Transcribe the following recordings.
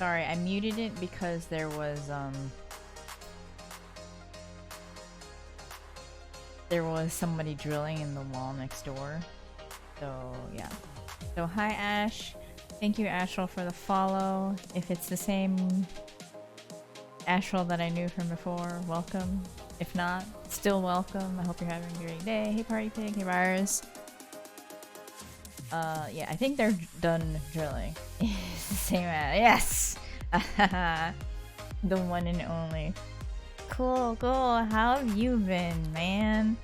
Sorry, I muted it because there was somebody drilling in the wall next door. So yeah. So hi Ash. Thank you Ashel for the follow. If it's the same Ashel that I knew from before, welcome. If not, still welcome. I hope you're having a great day. Hey Party Pig, hey Virus. Yeah, I think they're done drilling. It's the same yes! The one and only. Cool, cool. How have you been, man?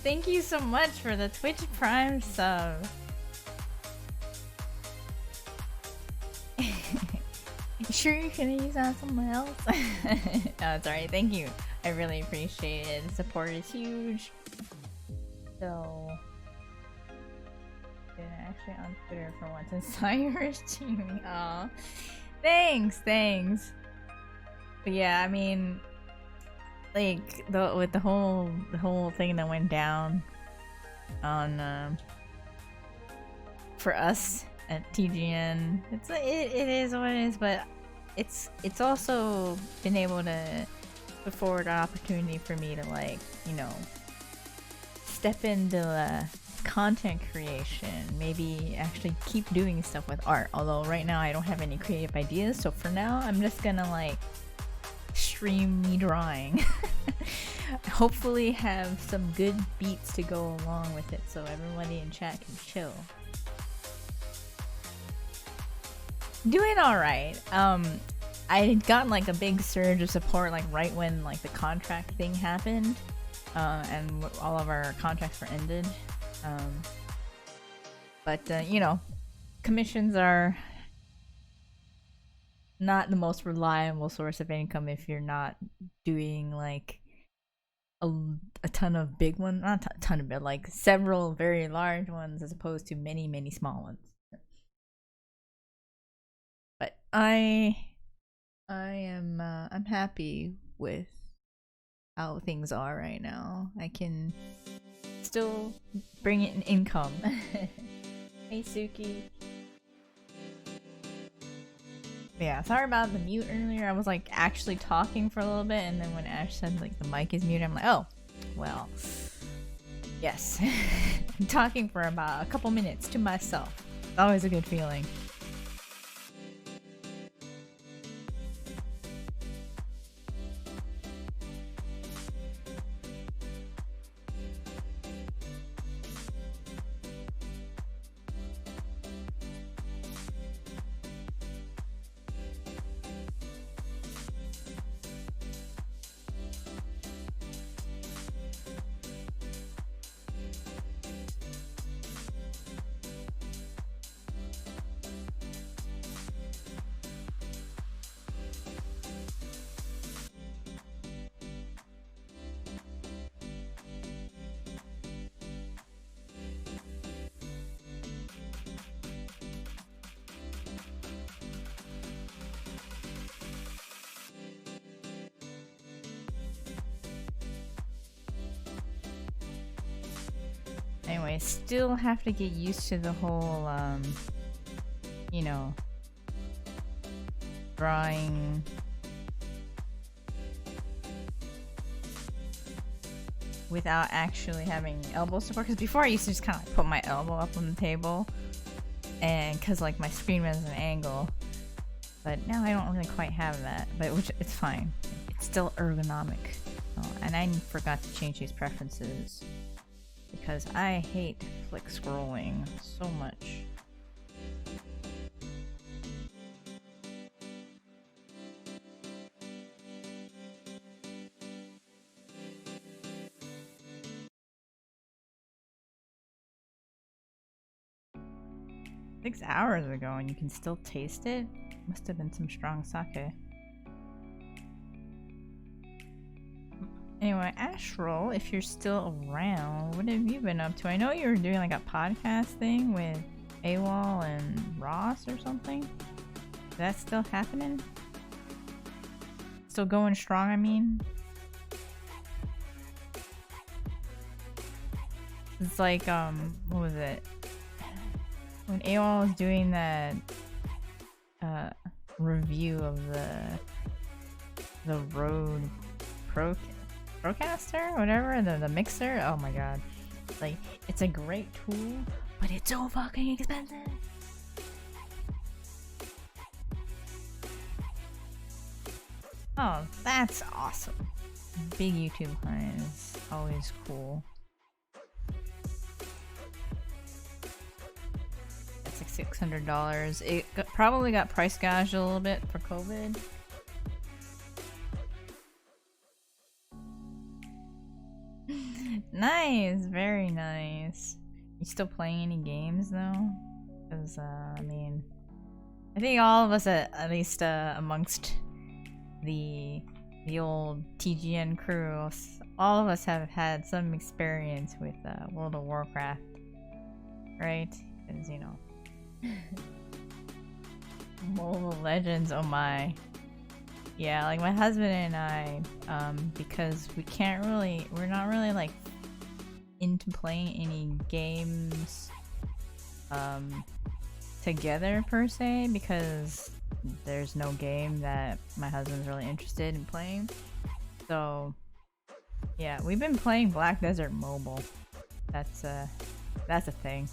Thank you so much for the Twitch Prime sub. You sure you're gonna use that on someone else? No, it's alright. Thank you. I really appreciate it. The support is huge. So, been actually on Twitter for once and saw you were streaming. Aw, thanks, thanks. But yeah, I mean, like with the whole thing that went down on for us at TGN, it is what it is. But it's also been able to put forward an opportunity for me to, like, you know, step into content creation, maybe actually keep doing stuff with art. Although right now I don't have any creative ideas, so for now I'm just gonna like stream me drawing. Hopefully have some good beats to go along with it so everybody in chat can chill. Doing alright. I had gotten like a big surge of support like right when like the contract thing happened, and all of our contracts were ended. But you know, commissions are not the most reliable source of income if you're not doing like a ton of big ones, not a ton of big, like several very large ones as opposed to many small ones. But I'm happy with how things are right now. I can still bring in income. Hey Suki. Yeah, sorry about the mute earlier. I was like actually talking for a little bit, and then when Ash said like the mic is muted, I'm like, oh, well, yes. I'm talking for about a couple minutes to myself. It's always a good feeling. Anyway, still have to get used to the whole, you know, drawing without actually having elbow support. Because before I used to just kind of like put my elbow up on the table, and because like my screen was an angle, but now I don't really quite have that. But which it's fine. It's still ergonomic, and I forgot to change these preferences. Because I hate flick scrolling so much. Six hours ago and you can still taste it? Must have been some strong sake. Anyway, Astral, if you're still around, what have you been up to? I know you were doing like a podcast thing with AWOL and Ross or something. Is that still happening? Still going strong, I mean? It's like, what was it? When AOL was doing that review of the Rode Procaster, whatever, the mixer. Oh my god, like, it's a great tool, but it's so fucking expensive. Oh, that's awesome. Big YouTube client is always cool. That's like $600. It probably got price gouged a little bit for COVID. Nice, very nice. You still playing any games though? Because I mean, I think all of us at least amongst the old TGN crew, all of us have had some experience with World of Warcraft, right? Because, you know, Mobile Legends, oh my. Yeah, like my husband and I, because we're not really like into playing any games together per se, because there's no game that my husband's really interested in playing. So yeah, we've been playing Black Desert Mobile. That's a thing.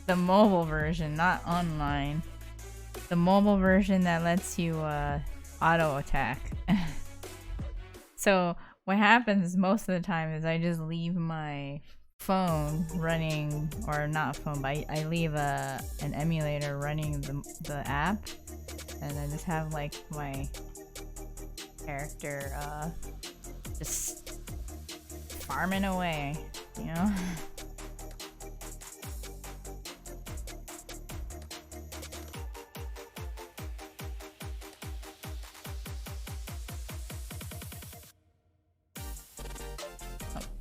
The mobile version, not online. The mobile version that lets you auto attack. So what happens most of the time is I just leave my phone running, or not phone, but I leave an emulator running the app, and I just have like my character just farming away, you know?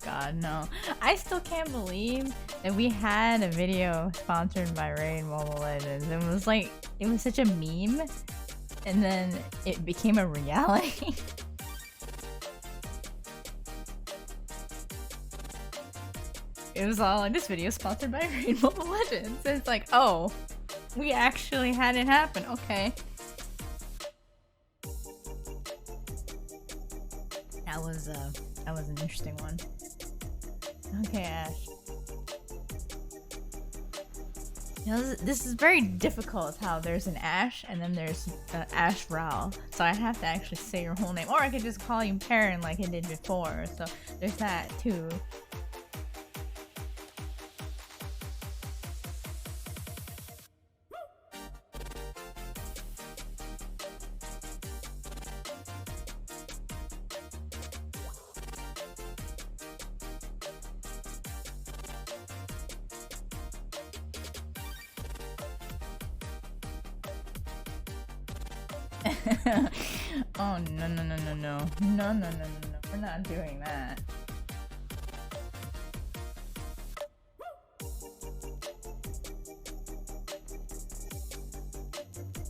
God, no. I still can't believe that we had a video sponsored by Raid Mobile Legends. It was like, it was such a meme, and then it became a reality. It was all like, this video is sponsored by Raid Mobile Legends. And it's like, oh, we actually had it happen. Okay. That was an interesting one. Okay, Ash. You know, this is very difficult, how there's an Ash and then there's Ash Ral. So I have to actually say your whole name. Or I could just call you Perrin like I did before. So there's that too. Oh, no, no, no, no, no. No, no, no, no, no. We're not doing that.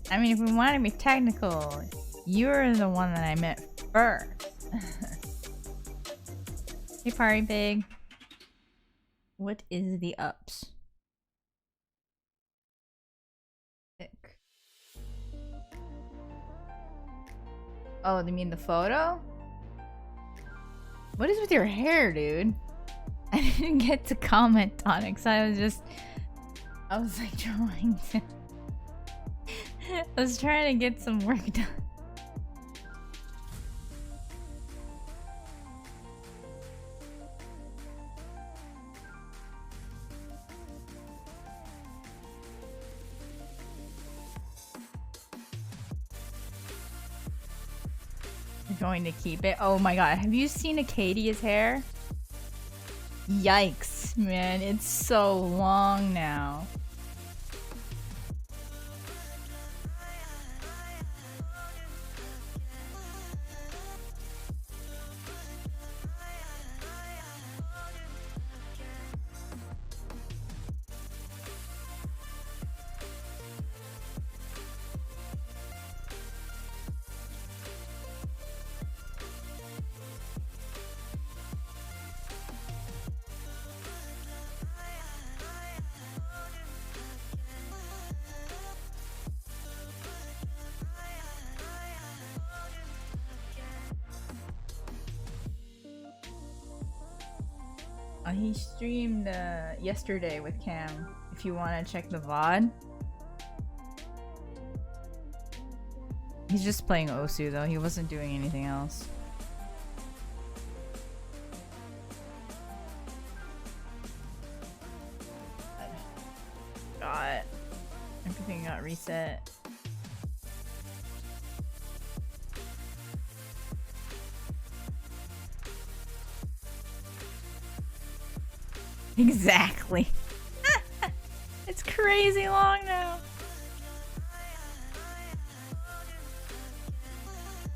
I mean, if we want to be technical, you're the one that I met first. Hey, Party Pig. What is the ups? Oh, you mean the photo? What is with your hair, dude? I didn't get to comment on it because I was like trying to I was trying to get some work done. Going to keep it. Oh my god, have you seen Acadia's hair? Yikes, man, it's so long now. He streamed yesterday with Cam. If you want to check the VOD. He's just playing Osu though. He wasn't doing anything else. God, everything got reset. Exactly. It's crazy long now.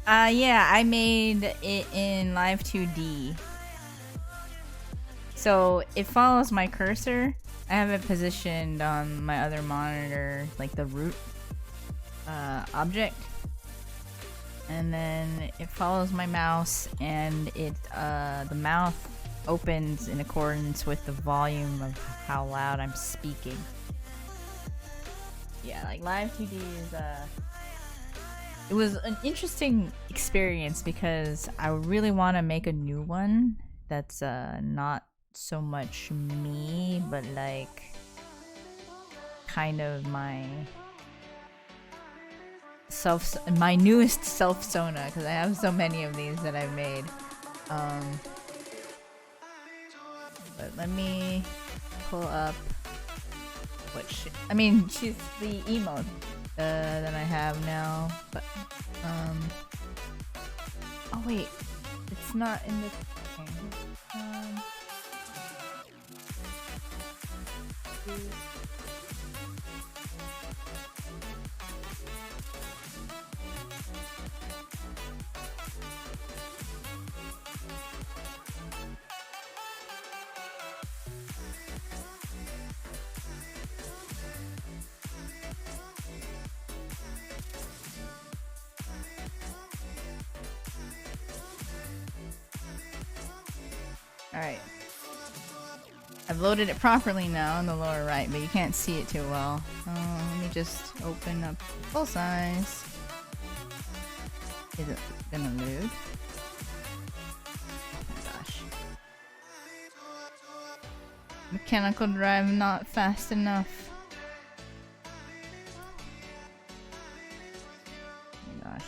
Yeah, I made it in Live 2D. So it follows my cursor. I have it positioned on my other monitor, like the root object. And then it follows my mouse, and it the mouth opens in accordance with the volume of how loud I'm speaking. Yeah, like Live 2D is it was an interesting experience because I really want to make a new one that's not so much me, but like kind of my newest self Sona, because I have so many of these that I've made. But let me pull up she's the emote that I have now, but oh wait, it's not in the thing. Alright. I've loaded it properly now in the lower right, but you can't see it too well. Let me just open up full size. Is it gonna load? Oh my gosh. Mechanical drive not fast enough. Oh my gosh.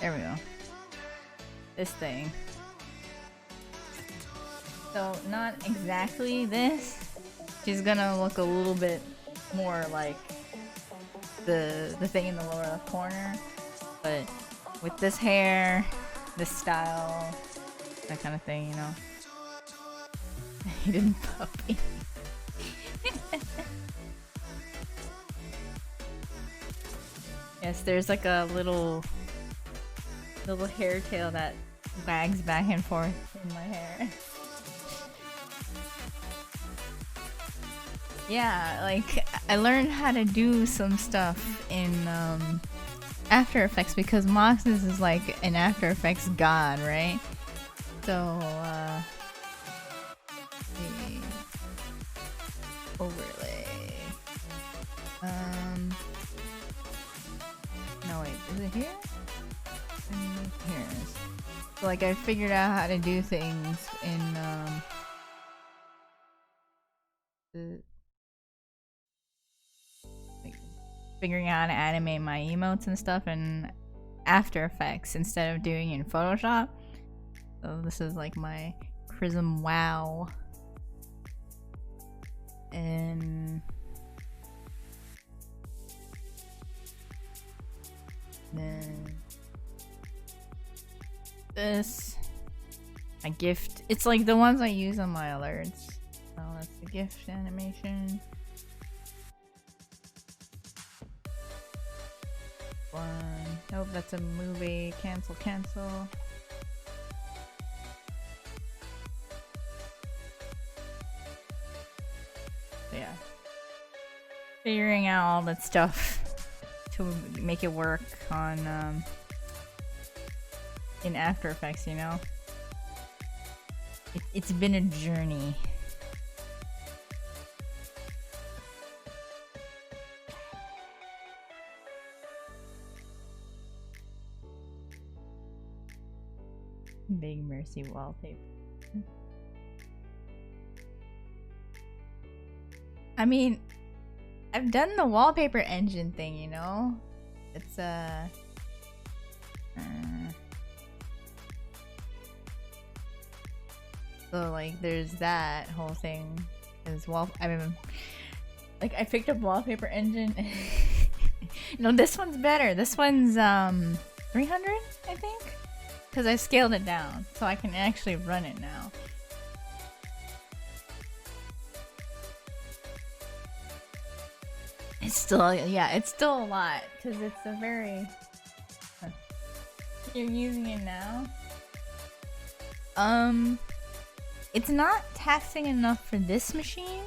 There we go. This thing. So, not exactly this. She's gonna look a little bit more like the thing in the lower left corner. But with this hair, this style, that kind of thing, you know. Hidden puppy. Yes, there's like a little hair tail that wags back and forth in my hair. Yeah, like I learned how to do some stuff in After Effects because Mox's is like an After Effects god, right? So the overlay. No wait, is it here? Here it is. So like I figured out how to do things in figuring out how to animate my emotes and stuff in After Effects instead of doing it in Photoshop. So this is like my Prism Wow. And then this, my gift. It's like the ones I use on my alerts. So that's the gift animation. One. Nope, that's a movie. Cancel. So yeah. Figuring out all that stuff to make it work on in After Effects, you know? It's been a journey. Big Mercy wallpaper. I mean, I've done the wallpaper engine thing, you know? It's so like there's that whole thing as well. I mean, like I picked up wallpaper engine. No, this one's better. This one's 300, I think, because I scaled it down so I can actually run it now. It's still, yeah, it's still a lot because it's a very. You're using it now. It's not taxing enough for this machine,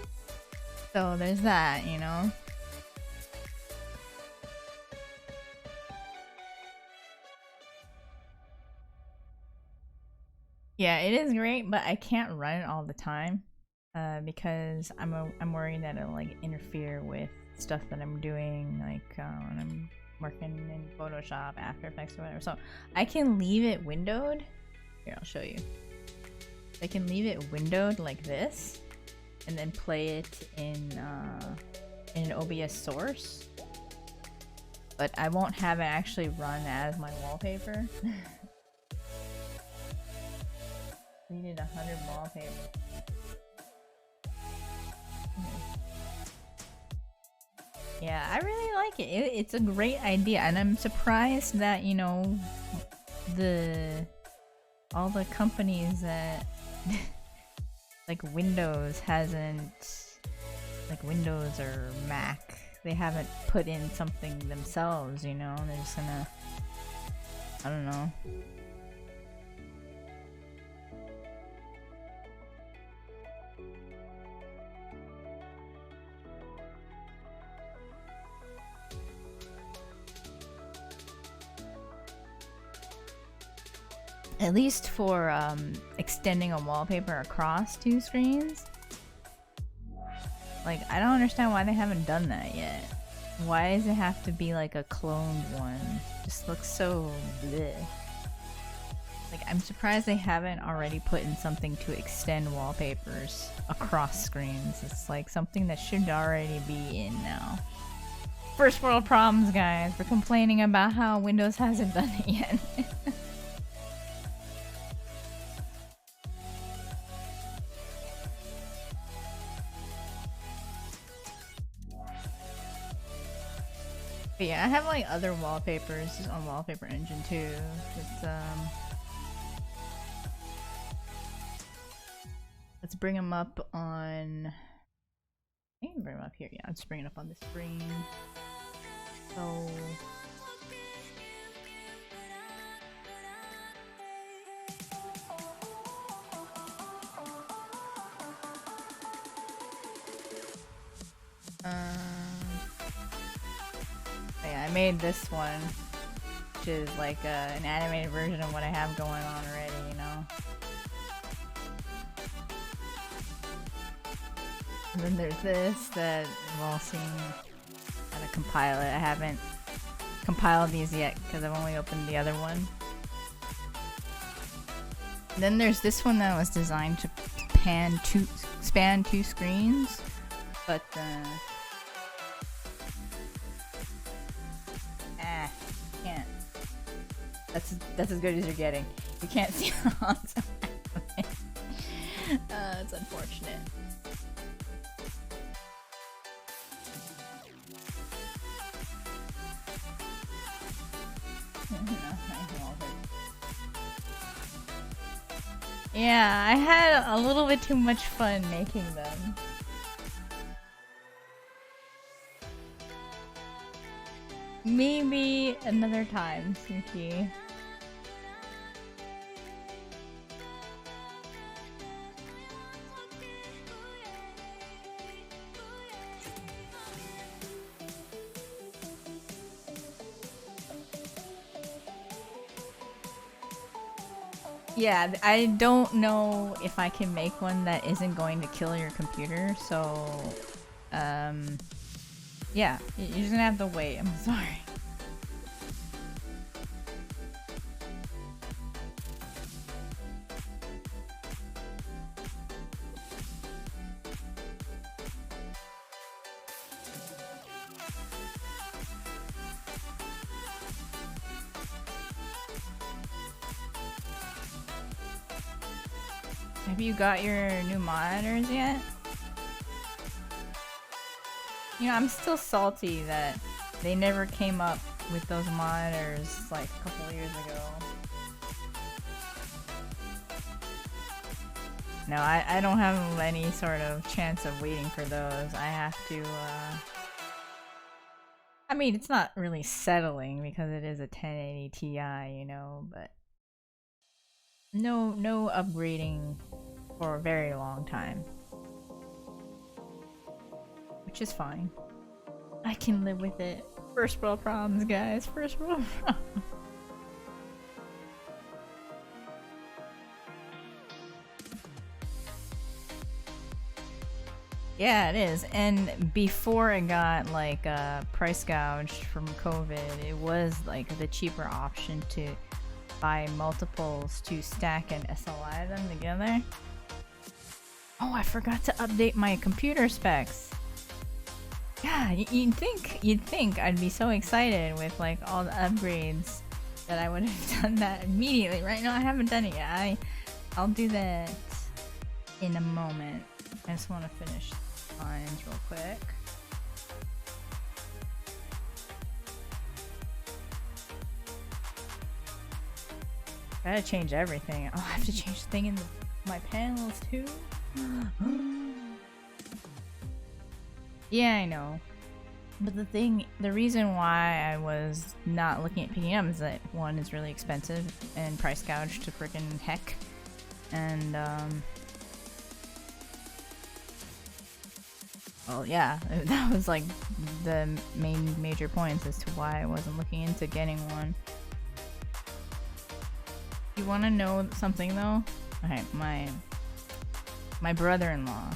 so there's that, you know. Yeah, it is great, but I can't run it all the time, because I'm worried that it'll like interfere with stuff that I'm doing, like when I'm working in Photoshop, After Effects, or whatever. So I can leave it windowed. Here, I'll show you. I can leave it windowed like this, and then play it in an OBS source. But I won't have it actually run as my wallpaper. Needed 100 wallpaper. Yeah, I really like it. It's a great idea, and I'm surprised that, you know, all the companies that like Windows hasn't, like Windows or Mac, they haven't put in something themselves, you know. They're just gonna, I don't know. At least for extending a wallpaper across two screens. Like, I don't understand why they haven't done that yet. Why does it have to be like a cloned one? Just looks so bleh. Like, I'm surprised they haven't already put in something to extend wallpapers across screens. It's like something that should already be in now. First world problems, guys. We're complaining about how Windows hasn't done it yet. But yeah, I have like other wallpapers on Wallpaper Engine too. It's let's bring them up on. I can bring them up here. Yeah, let's bring it up on the screen. So. Yeah, I made this one, which is like an animated version of what I have going on already, you know? And then there's this that we've all seen how to compile it. I haven't compiled these yet because I've only opened the other one. And then there's this one that was designed to span two screens, but can't. That's as good as you're getting. You can't see the honks. It's unfortunate. Yeah, I had a little bit too much fun making them. Maybe another time, Suki. Yeah, I don't know if I can make one that isn't going to kill your computer, so yeah, you're just gonna have to wait. I'm sorry. Have you got your new monitors yet? You know, I'm still salty that they never came up with those monitors like a couple years ago. No, I don't have any sort of chance of waiting for those. I have to, I mean, it's not really settling because it is a 1080 Ti, you know, but no upgrading for a very long time. Which is fine. I can live with it. First world problems, guys. First world problems. Yeah, it is. And before it got like price gouged from COVID, it was like the cheaper option to buy multiples to stack and SLI them together. Oh, I forgot to update my computer specs. Yeah, you'd think I'd be so excited with like all the upgrades that I would have done that immediately. Right now, I haven't done it yet. I'll do that in a moment. I just want to finish lines real quick. I gotta change everything. I'll have to change the thing in my panels too. Yeah, I know. But the reason why I was not looking at picking up is that one is really expensive and price gouged to freaking heck. And, well, yeah, that was like the major points as to why I wasn't looking into getting one. You want to know something though? Okay, my brother-in-law,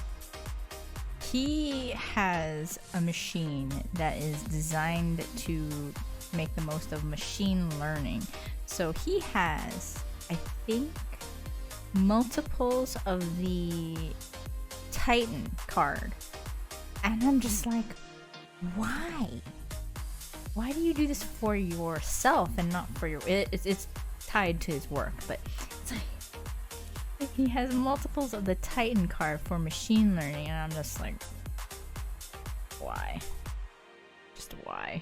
he has a machine that is designed to make the most of machine learning. So he has, I think, multiples of the Titan card. And I'm just like, why? Why do you do this for yourself and not for your... It's tied to his work, but it's like he has multiples of the Titan card for machine learning, and I'm just like, why? Just why?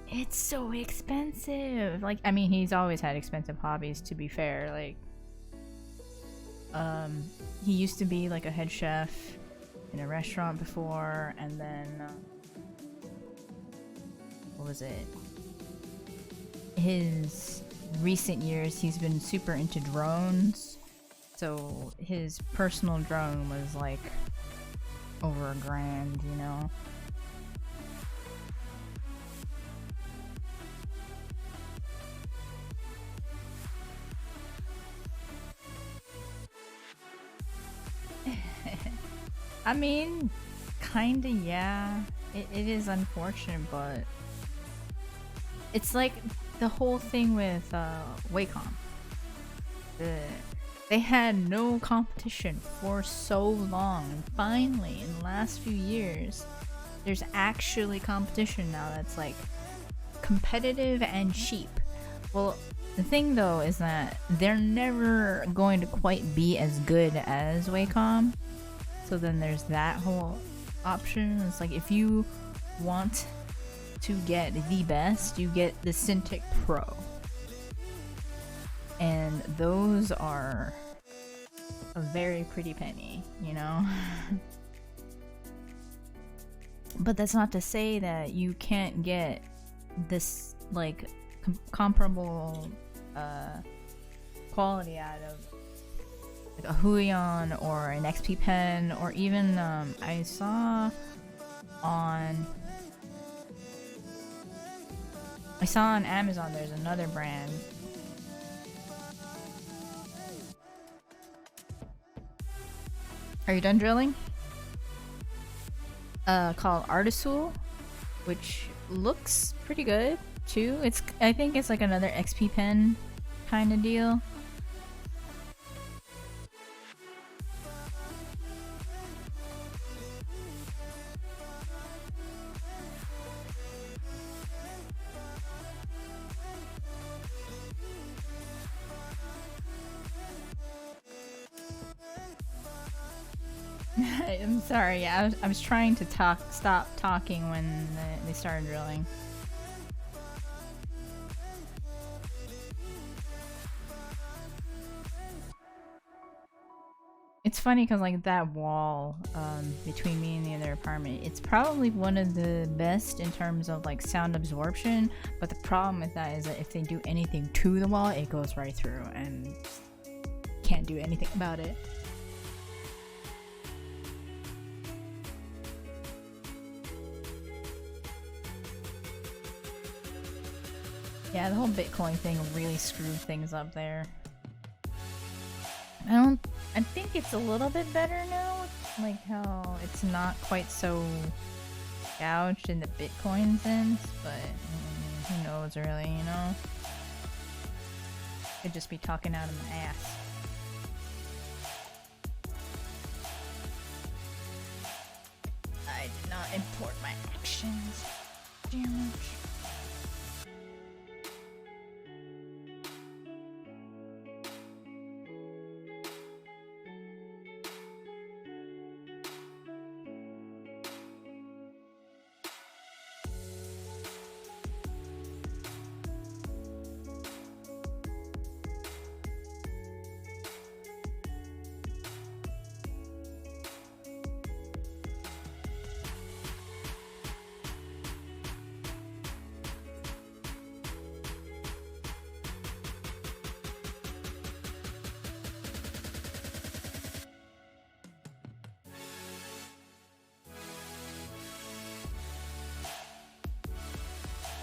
It's so expensive. Like, I mean, he's always had expensive hobbies, to be fair. Like, he used to be like a head chef in a restaurant before, and then what was it? His recent years, he's been super into drones. So his personal drone was like over $1,000, you know? I mean, kinda, yeah. It is unfortunate, but it's like the whole thing with Wacom. They had no competition for so long, and finally, in the last few years, there's actually competition now that's like competitive and cheap. Well, the thing though is that they're never going to quite be as good as Wacom. So then there's that whole option. It's like if you want to get the best, you get the Cintiq Pro. And those are a very pretty penny, you know? But that's not to say that you can't get this, like, comparable quality out of like a Huion or an XP Pen, or even I saw on Amazon there's another brand. Are you done drilling? Called Artisul, which looks pretty good too. I think it's like another XP Pen kind of deal. I'm sorry. Yeah, I was trying to stop talking when they started drilling. It's funny because like that wall between me and the other apartment, it's probably one of the best in terms of like sound absorption, but the problem with that is that if they do anything to the wall, it goes right through and can't do anything about it. Yeah, the whole Bitcoin thing really screwed things up there. I think it's a little bit better now, like how it's not quite so gouged in the Bitcoin sense, but who knows really, you know? Could just be talking out of my ass. I did not import my actions. Damn it.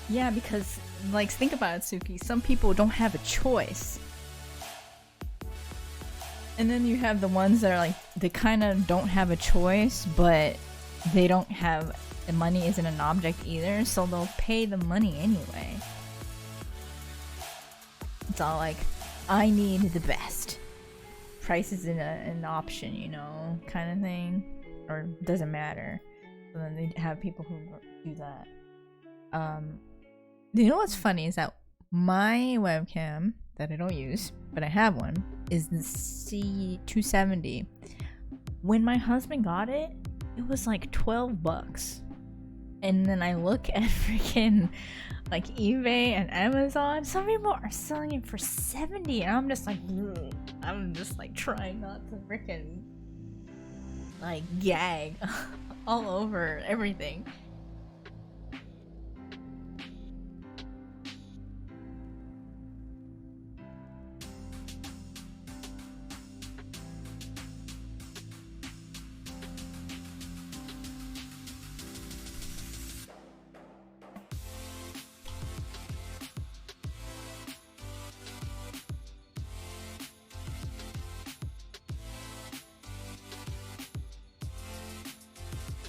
Yeah, because, like, think about it, Suki. Some people don't have a choice. And then you have the ones that are like, they kind of don't have a choice, but they don't have, the money isn't an object either, so they'll pay the money anyway. It's all like, I need the best. Price isn't an option, you know, kind of thing. Or doesn't matter. So then they have people who do that. You know what's funny is that my webcam that I don't use, but I have one, is the C270. When my husband got it, it was like 12 bucks. And then I look at freaking like eBay and Amazon, some people are selling it for 70, and I'm just like trying not to freaking like gag all over everything.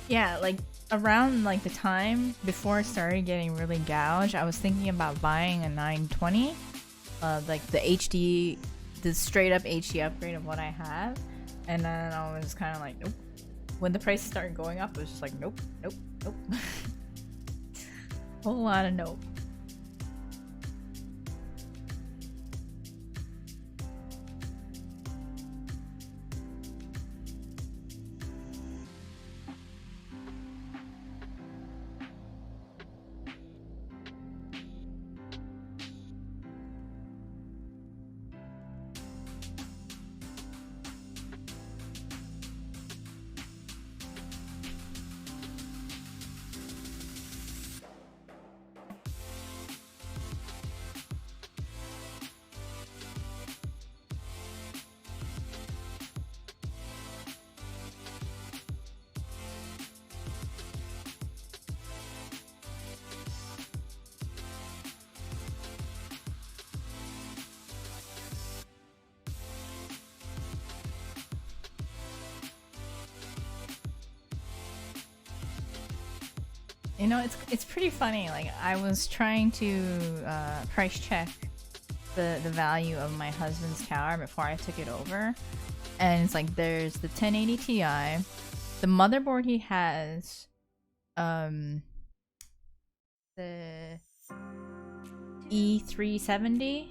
Yeah, like around like the time before it started getting really gouged, I was thinking about buying a 920, like the HD, the straight up HD upgrade of what I have, and then I was kind of like, nope. When the prices started going up, it was just like, nope, nope, nope. Whole lot of nope. You know, it's pretty funny. Like I was trying to price check the value of my husband's tower before I took it over, and it's like there's the 1080 Ti, the motherboard he has, the E370,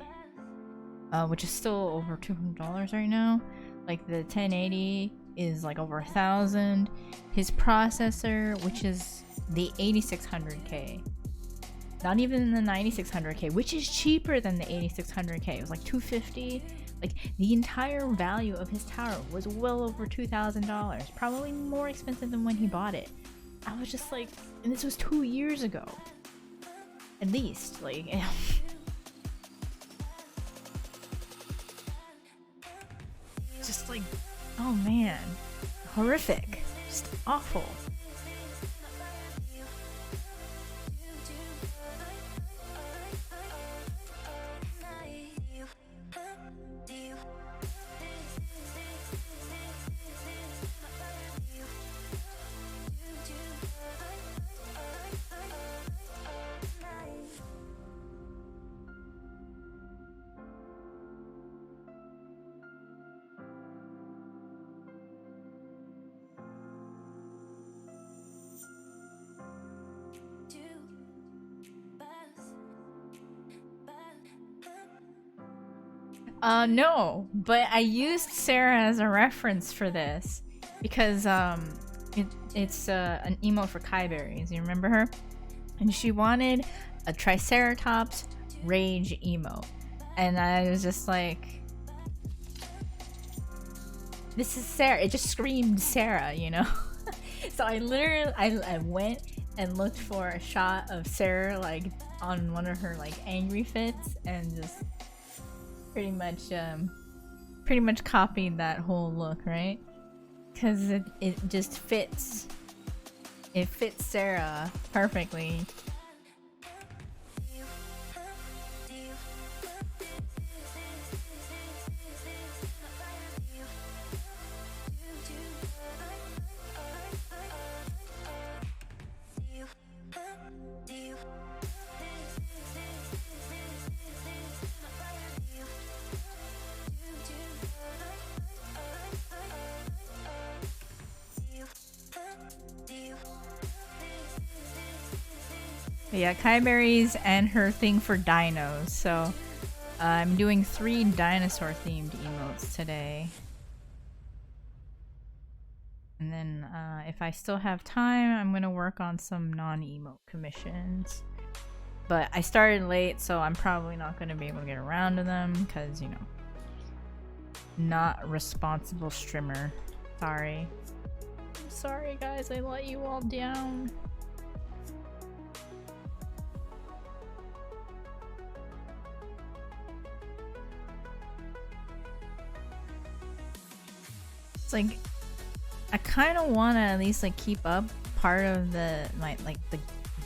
which is still over $200 right now. Like the 1080 is like over 1,000. His processor, which is the 8600K, not even the 9600K, which is cheaper than the 8600K. It was like $250. Like, the entire value of his tower was well over $2,000. Probably more expensive than when he bought it. I was just like, and this was 2 years ago. At least, like, just like, oh man, horrific, just awful. No, but I used Sarah as a reference for this because it's an emote for Kai Berries. You remember her? And she wanted a Triceratops rage emote, and I was just like, "This is Sarah." It just screamed Sarah, you know. So I literally I went and looked for a shot of Sarah like on one of her like angry fits, and just pretty much copied that whole look, right? Because it just fits. It fits Sarah perfectly. But yeah, Kai Berries and her thing for dinos. So I'm doing 3 dinosaur themed emotes today. And then if I still have time, I'm gonna work on some non-emote commissions. But I started late, so I'm probably not gonna be able to get around to them because, you know, not a responsible streamer. Sorry. I'm sorry guys, I let you all down. It's like, I kind of want to at least like keep up part of the the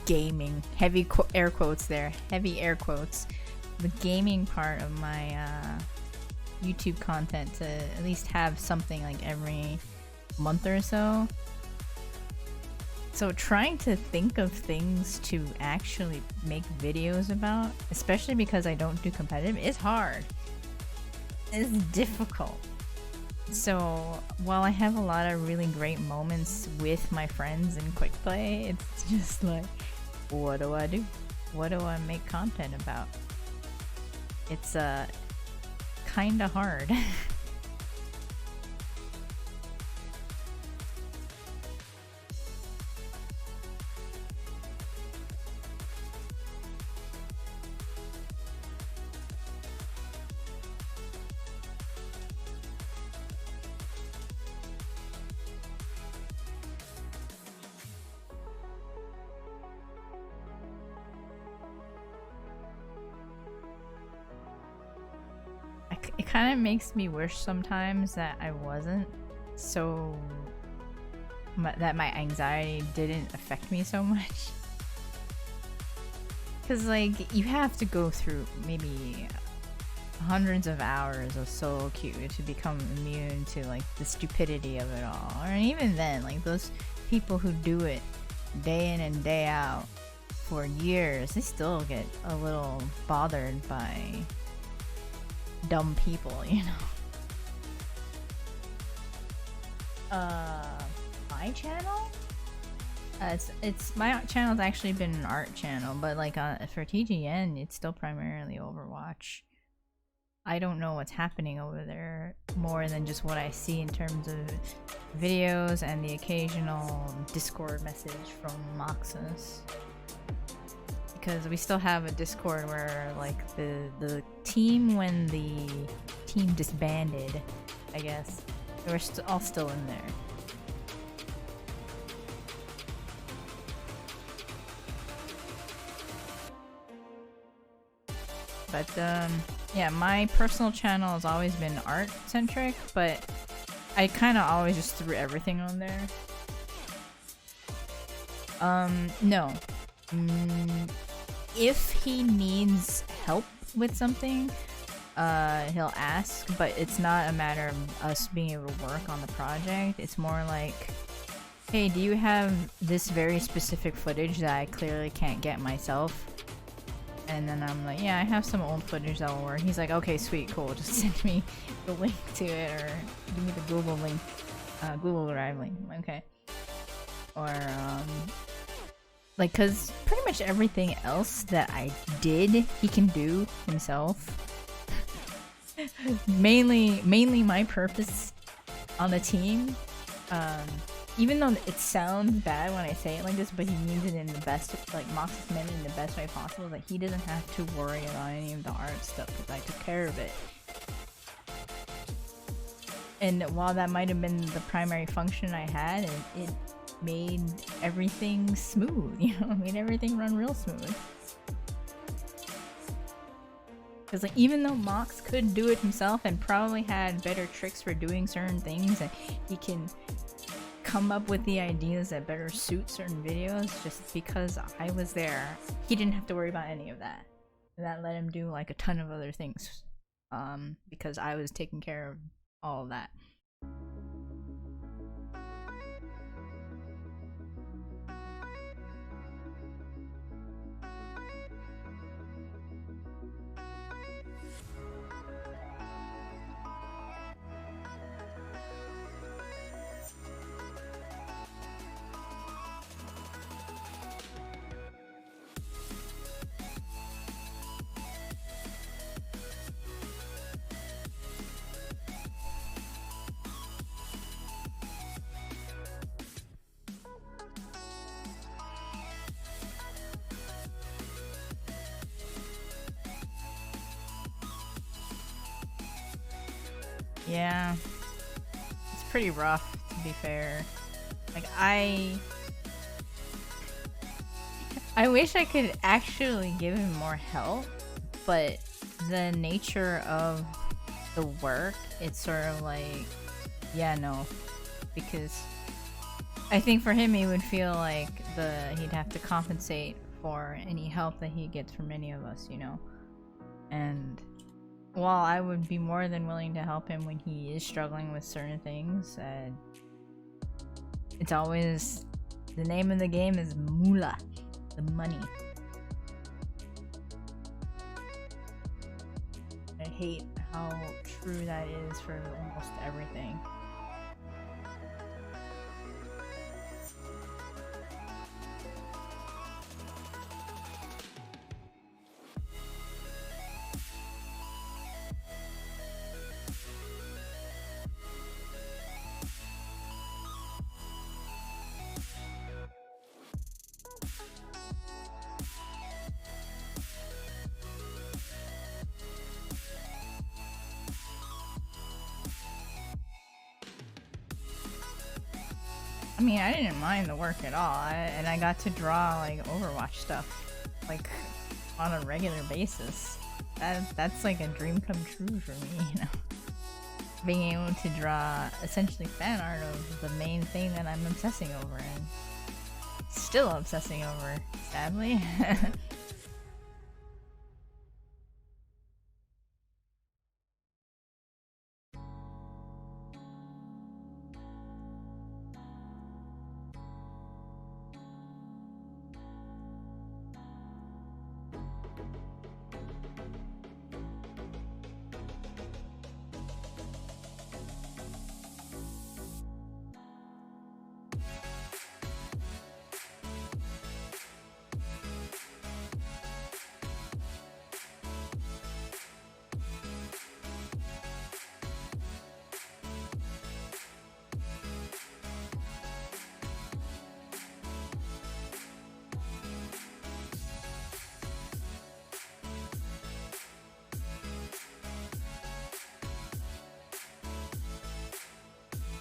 gaming, heavy air quotes there, heavy air quotes, the gaming part of my YouTube content, to at least have something like every month or so. So trying to think of things to actually make videos about, especially because I don't do competitive, is hard. It's difficult. So while I have a lot of really great moments with my friends in quick play, it's just like, what do I do? What do I make content about? It's kind of hard. It kind of makes me wish sometimes that I wasn't so that my anxiety didn't affect me so much, because like you have to go through maybe hundreds of hours of solo queue to become immune to like the stupidity of it all. Or even then, like those people who do it day in and day out for years, they still get a little bothered by dumb people, you know. My channel? It's my channel's actually been an art channel, but like for TGN, it's still primarily Overwatch. I don't know what's happening over there more than just what I see in terms of videos and the occasional Discord message from Moxus. Because we still have a Discord where, like, the team, when the team disbanded, I guess, they were all still in there. But yeah, my personal channel has always been art centric, but I kind of always just threw everything on there. No. If he needs help with something, he'll ask, but it's not a matter of us being able to work on the project. It's more like, hey, do you have this very specific footage that I clearly can't get myself? And then I'm like, yeah, I have some old footage that will work. He's like, okay, sweet, cool. Just send me the link to it, or give me the Google link, Google Drive link. Okay. Or like, cause pretty much everything else that I did, he can do himself. mainly my purpose on the team. Even though it sounds bad when I say it like this, but he means it in the best, like, Moxus meant it in the best way possible. Like, he doesn't have to worry about any of the art stuff because I took care of it. And while that might have been the primary function I had, it made everything smooth, you know? It made everything run real smooth. Because, like, even though Mox could do it himself and probably had better tricks for doing certain things, and he can come up with the ideas that better suit certain videos, just because I was there, he didn't have to worry about any of that. And that let him do, like, a ton of other things, because I was taking care of all of that. Yeah, it's pretty rough, to be fair. Like, I wish I could actually give him more help, but the nature of the work, it's sort of like, yeah, no, because I think for him, he would feel like he'd have to compensate for any help that he gets from any of us, you know? And while I would be more than willing to help him when he is struggling with certain things, it's always, the name of the game is moolah, the money. I hate how true that is for almost everything. I mean, I didn't mind the work at all, and I got to draw, like, Overwatch stuff, like, on a regular basis. That's like a dream come true for me, you know? Being able to draw essentially fan art of the main thing that I'm obsessing over, and still obsessing over, sadly.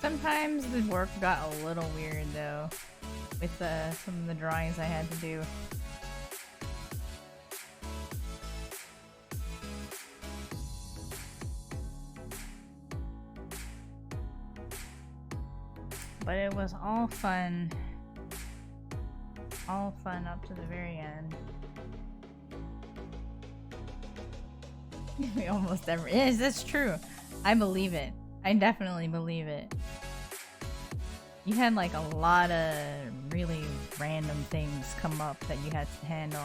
Sometimes the work got a little weird though, with some of the drawings I had to do. But it was all fun. All fun up to the very end. We almost ever. Yes, that's true. I believe it. I definitely believe it. You had like a lot of really random things come up that you had to handle.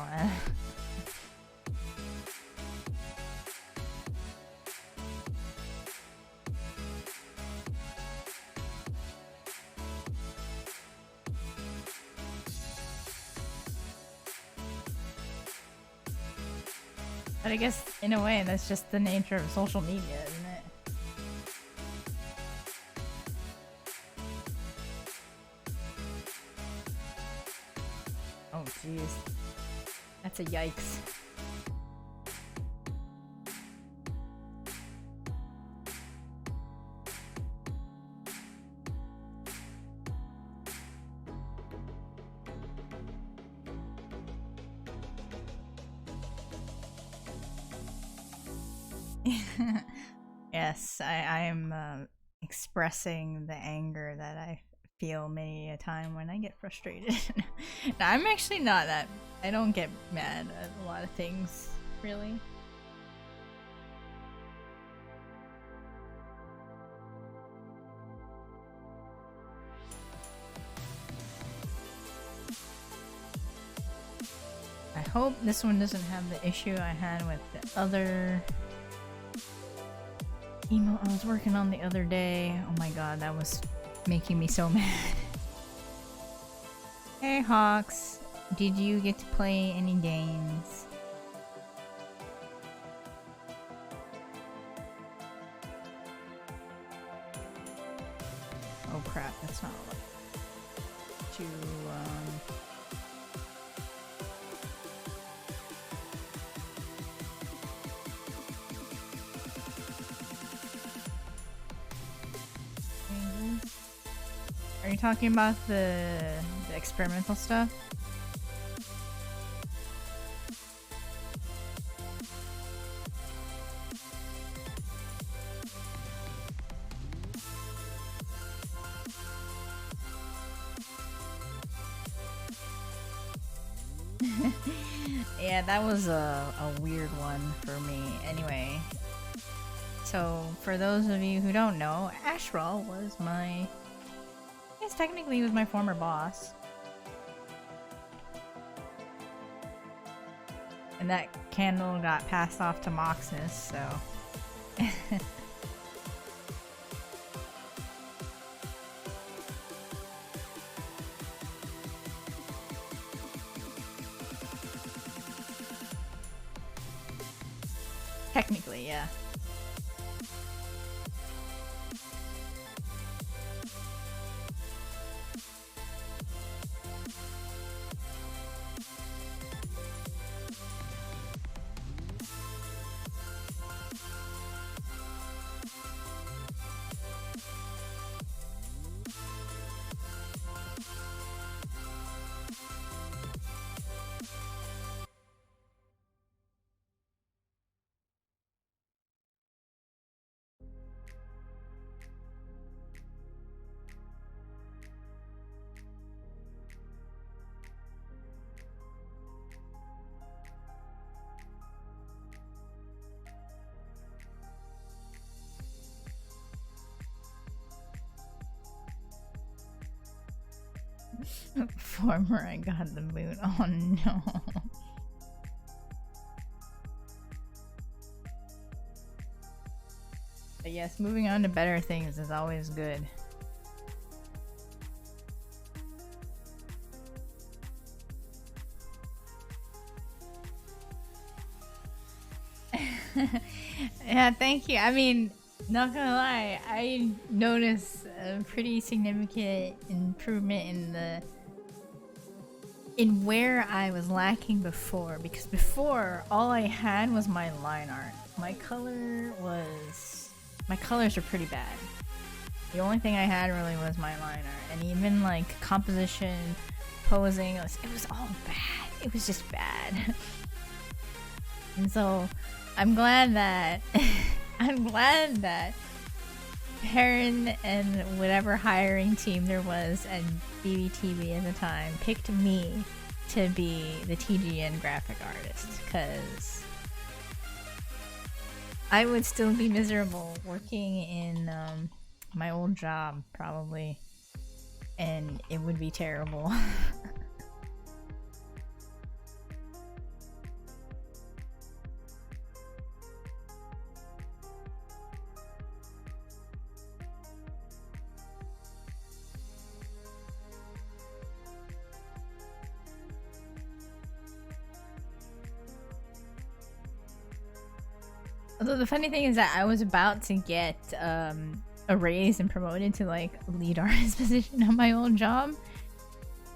But I guess, in a way, that's just the nature of social media, isn't it? Oh, jeez. That's a yikes. Yes, I am expressing the anger that I feel many a time when I get frustrated. No, I'm actually not that. I don't get mad at a lot of things, really. I hope this one doesn't have the issue I had with the other emote I was working on the other day. Oh my god, that was making me so mad. Hey Hawks, did you get to play any games? Oh crap, that's not to Are you talking about the experimental stuff? Yeah, that was a weird one for me. Anyway, so for those of you who don't know, Ashral was my... Yes, technically he was my former boss. And that candle got passed off to Moxness, so... Technically, yeah. Former, I got the boot. Oh no. But yes, moving on to better things is always good. Yeah, thank you. I mean, not gonna lie, I noticed a pretty significant improvement in where I was lacking before, because before all I had was my line art. My colors are pretty bad. The only thing I had really was my line art, and even like composition, posing, it was all bad. It was just bad. And so I'm glad that Heron and whatever hiring team there was at BBTV at the time picked me to be the TGN graphic artist, because I would still be miserable working in my old job probably, and it would be terrible. Although the funny thing is that I was about to get a raise and promoted to like lead artist position on my old job,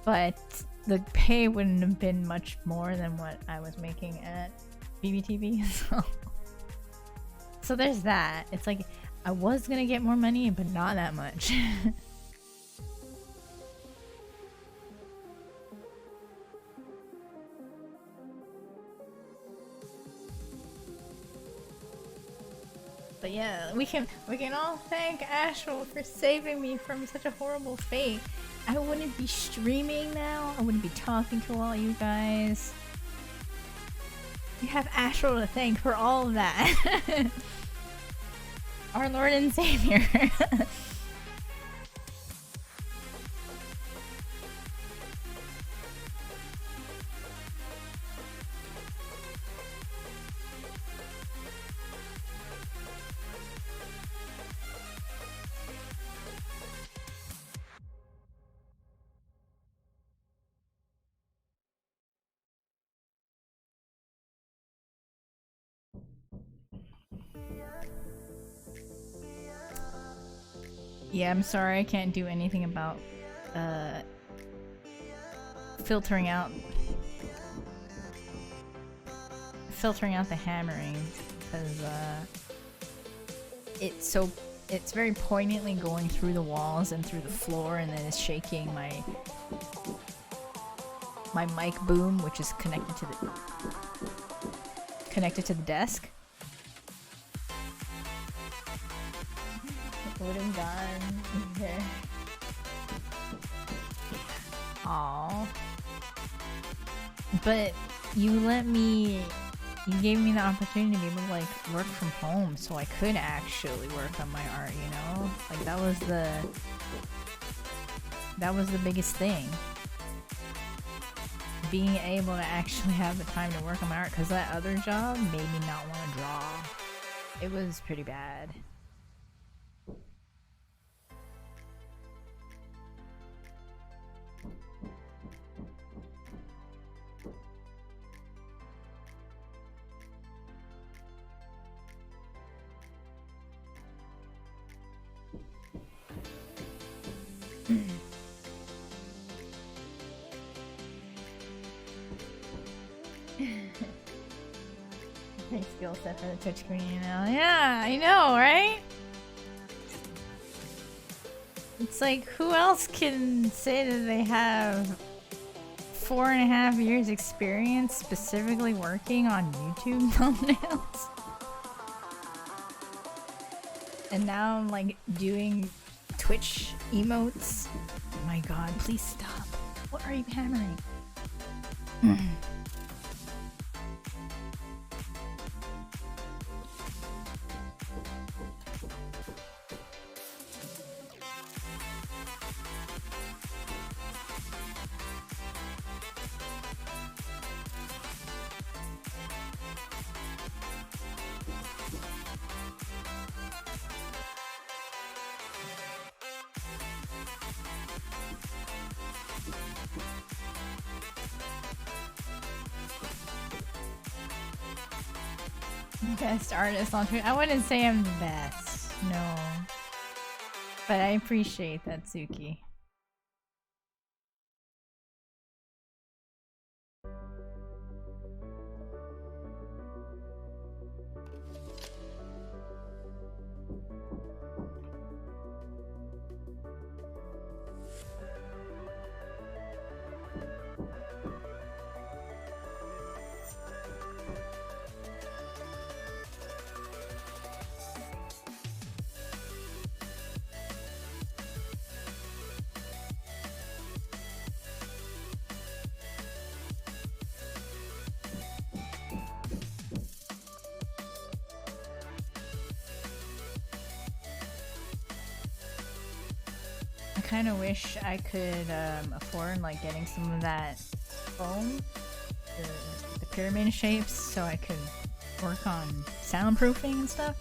but the pay wouldn't have been much more than what I was making at BBTV. So there's that. It's like I was gonna get more money, but not that much. But yeah, we can all thank Astral for saving me from such a horrible fate. I wouldn't be streaming now. I wouldn't be talking to all you guys. You have Astral to thank for all of that. Our Lord and Savior. Yeah, I'm sorry, I can't do anything about filtering out the hammering, because it's very poignantly going through the walls and through the floor, and then it's shaking my mic boom, which is connected to the desk. Would have gone there. Aww. But you gave me the opportunity to be able to like work from home, so I could actually work on my art, you know? Like that was the biggest thing. Being able to actually have the time to work on my art, because that other job made me not want to draw. It was pretty bad. Great skill set for the Twitch community now. Yeah, I know, right? It's like, who else can say that they have 4.5 years experience specifically working on YouTube thumbnails? And now I'm like doing Twitch emotes. Oh my god, please stop. What are you hammering? Best artist on Twitch. I wouldn't say I'm the best, no. But I appreciate that, Suki. kind of wish I could afford like getting some of that foam, the pyramid shapes, so I could work on soundproofing and stuff.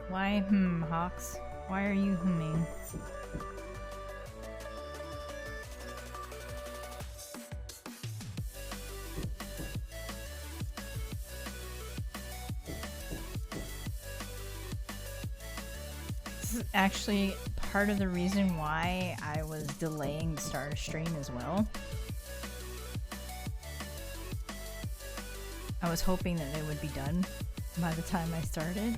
Why Hawks? Why are you humming? This is actually part of the reason why I was delaying the start of stream as well. I was hoping that they would be done by the time I started.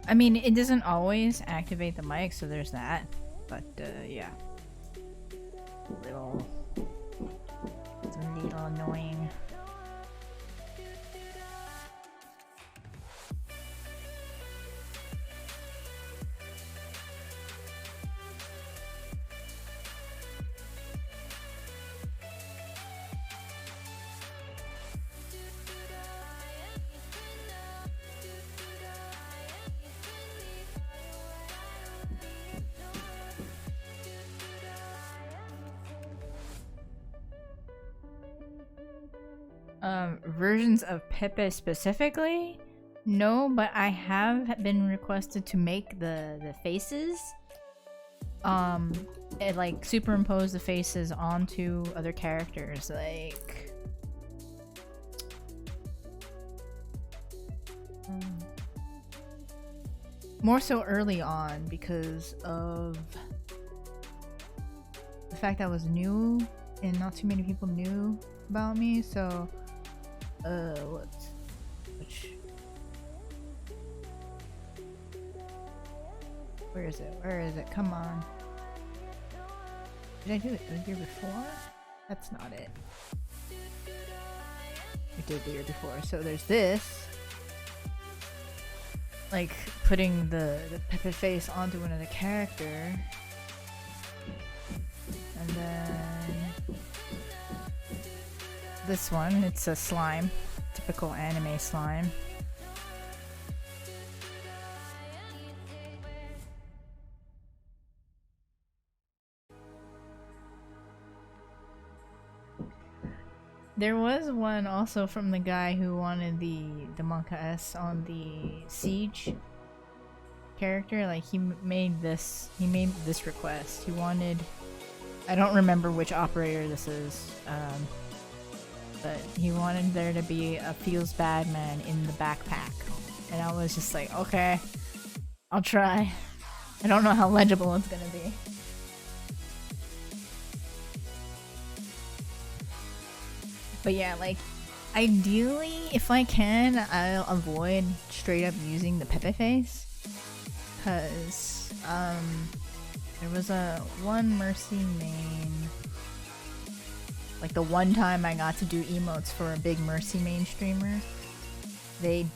I mean, it doesn't always activate the mic, so there's that. But, yeah. It's a little annoying. Versions of Pepe specifically? No, but I have been requested to make the faces. It like superimpose the faces onto other characters, like more so early on because of the fact that I was new and not too many people knew about me, so where is it? Where is it? Come on. Did I do it the year before? That's not it. I did the year before. So there's this. Like putting the Pepe face onto another character. And then this one, it's a slime. Typical anime slime. There was one also from the guy who wanted the Monka S on the Siege character. Like he made this request. He wanted, I don't remember which operator this is, but he wanted there to be a Feels Bad man in the backpack. And I was just like, okay, I'll try. I don't know how legible it's gonna be. But yeah, like, ideally, if I can, I'll avoid straight up using the Pepe face. Cause, there was one Mercy main, like the one time I got to do emotes for a big Mercy main streamer, they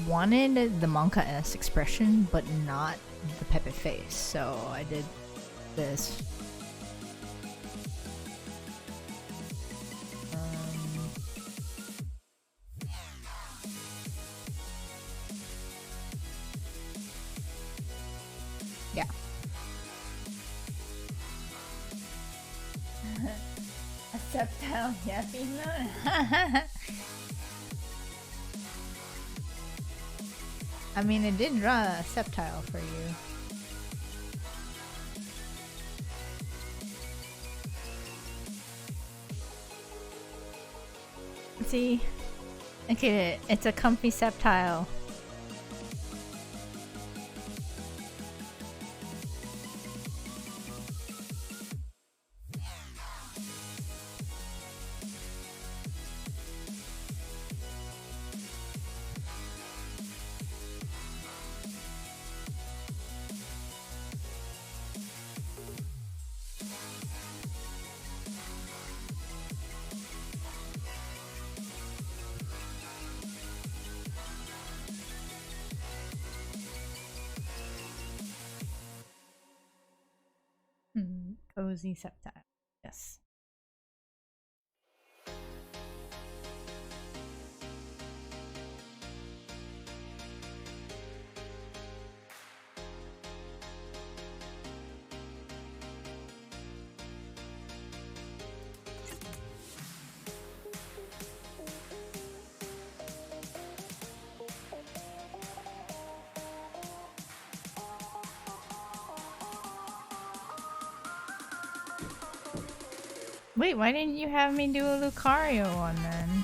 wanted the Monka S expression, but not the Pepe face, so I did this. Yeah. A subtitle, yeah, female. I mean, it did draw a subtitle for you. See? Okay, it's a comfy subtile. Cozy subtile. Yes. Wait, why didn't you have me do a Lucario one then?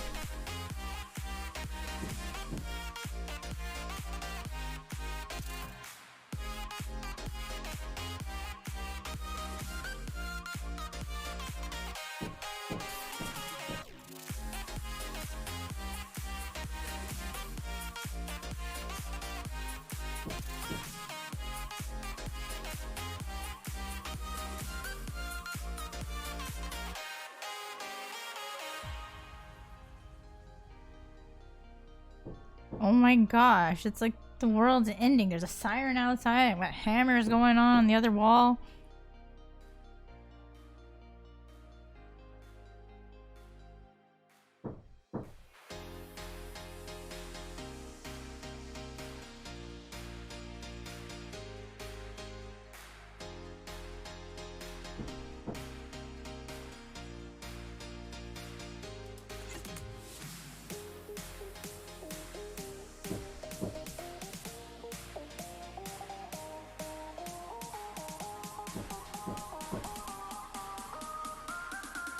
Oh my gosh, it's like the world's ending. There's a siren outside. I've got hammers going on the other wall.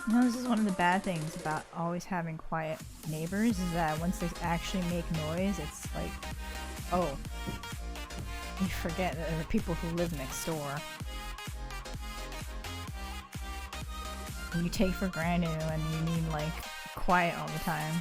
You know, this is one of the bad things about always having quiet neighbors is that once they actually make noise, it's like, oh, you forget that there are people who live next door. And you take for granted when you need, like, quiet all the time.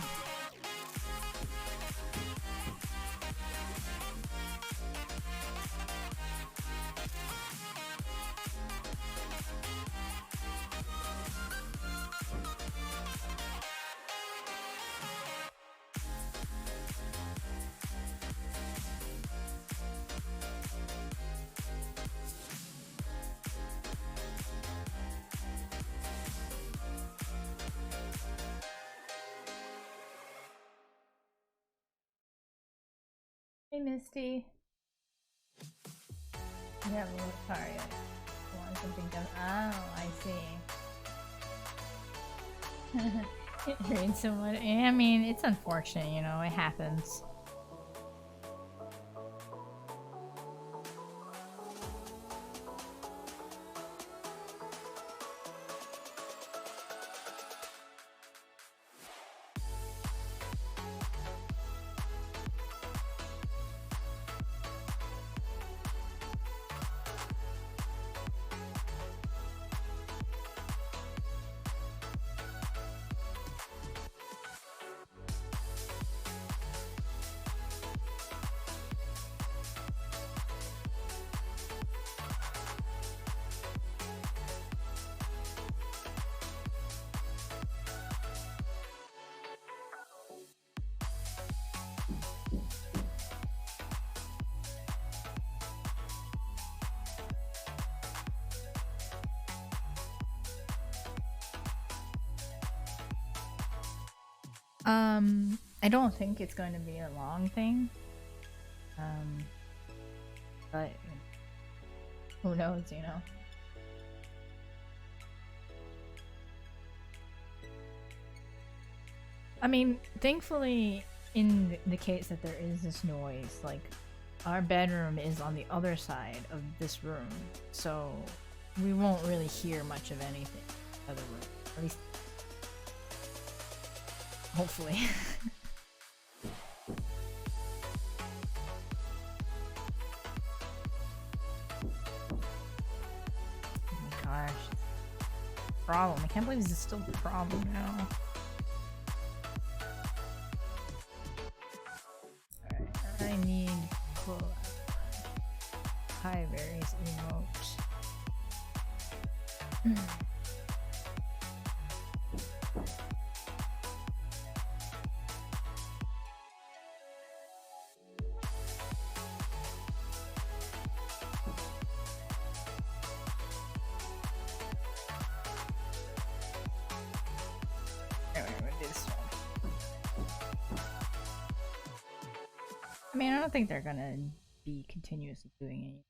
Hey, Misty. You have a little car yet. You want something done? Oh, I see. It rains so much. Yeah, I mean, it's unfortunate, you know, it happens. I don't think it's going to be a long thing. But who knows, you know? I mean, thankfully, in the case that there is this noise, like, our bedroom is on the other side of this room, so we won't really hear much of anything in the other room. At least, hopefully. Oh my gosh. Problem. I can't believe this is still a problem now. I need high berries emote. I mean, I don't think they're gonna be continuously doing it.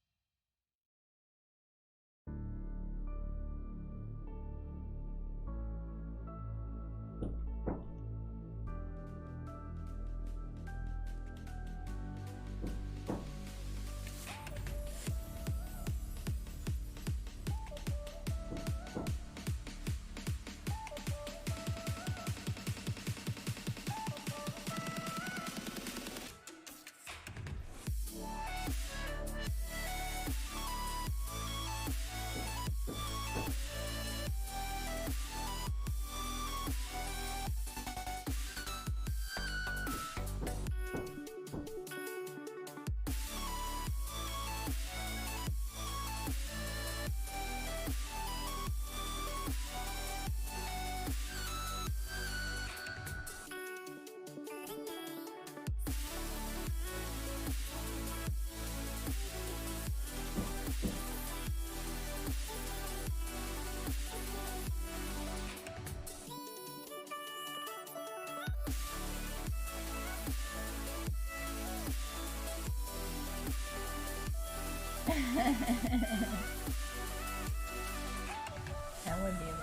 That would be it.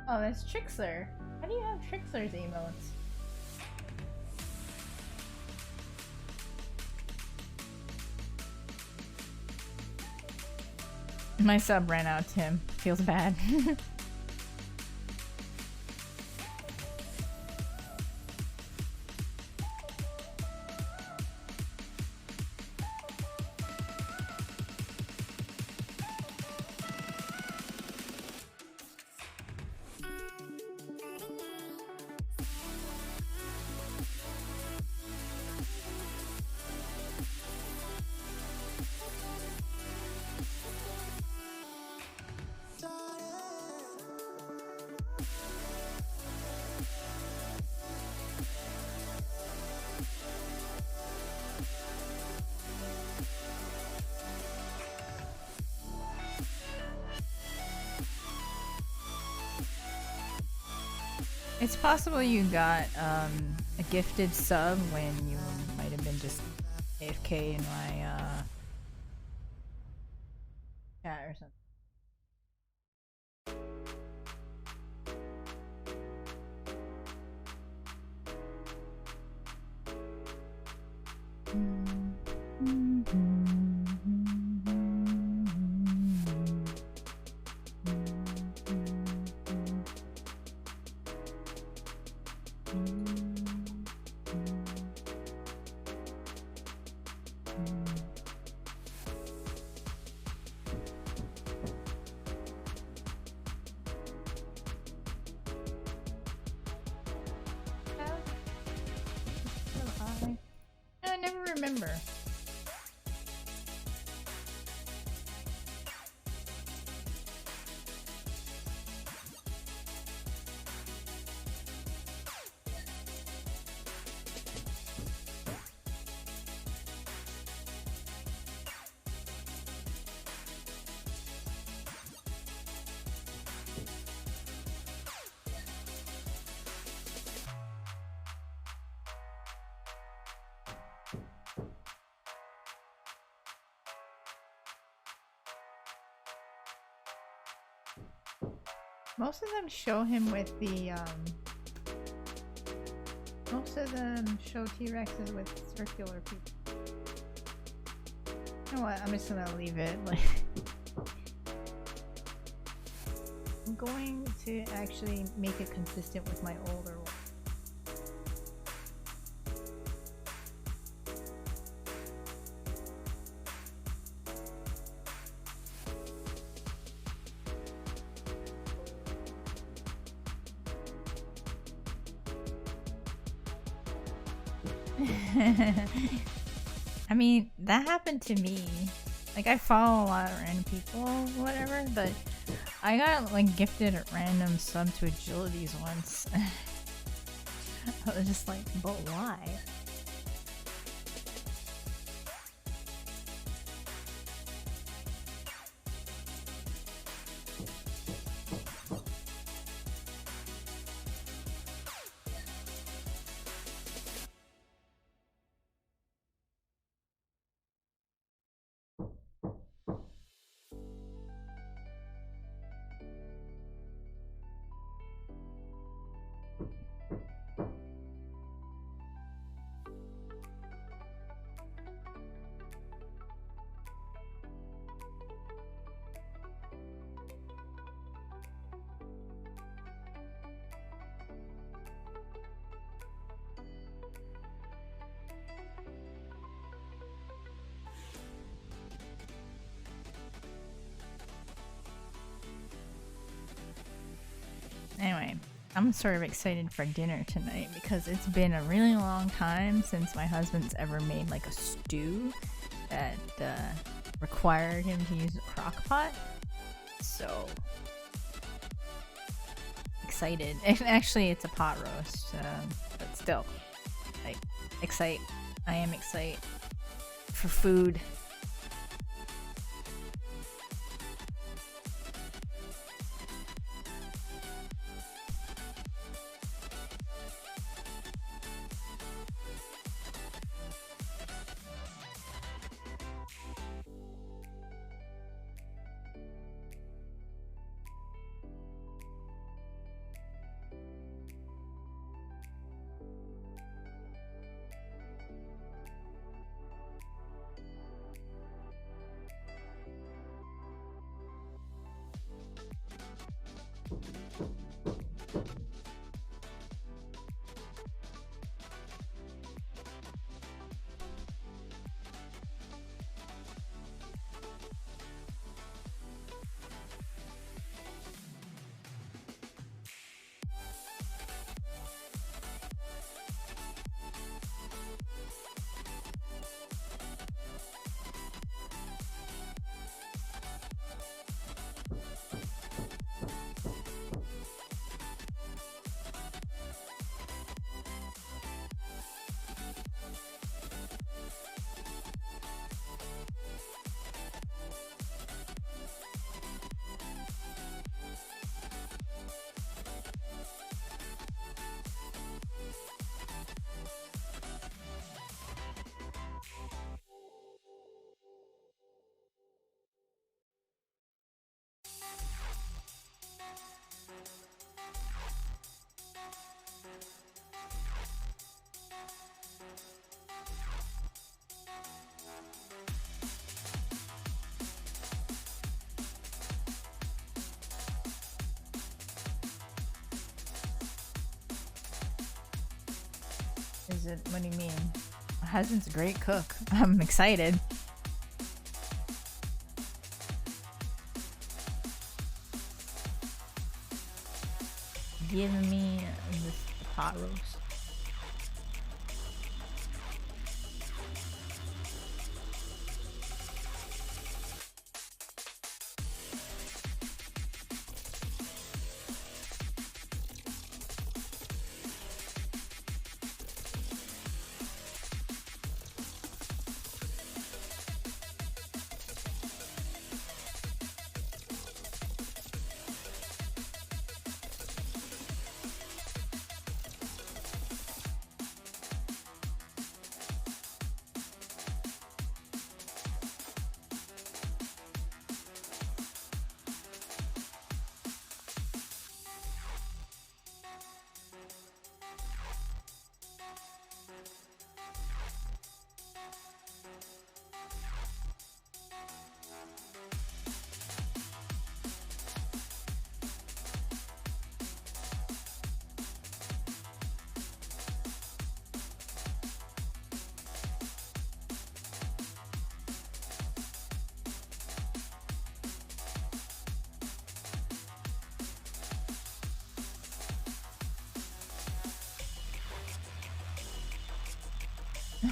Oh, that's Trixler. How do you have Trixler's emotes? My sub ran out to him. Feels bad. It's possible you got a gifted sub when you might have been just AFK in my chat or something. I never remember. Most of them show him with the most of them show T-Rexes with circular people. You know what? I'm just gonna leave it. Like, I'm going to actually make it consistent with my older one. I mean, that happened to me. Like, I follow a lot of random people, whatever, but I got, like, gifted a random sub to Agilities once. I was just like, but why? Anyway, I'm sort of excited for dinner tonight because it's been a really long time since my husband's ever made like a stew that required him to use a crock pot. So excited. Actually, it's a pot roast, but still, like, I am excited for food. Is it? What do you mean? My husband's a great cook. I'm excited. Give me this pot roast.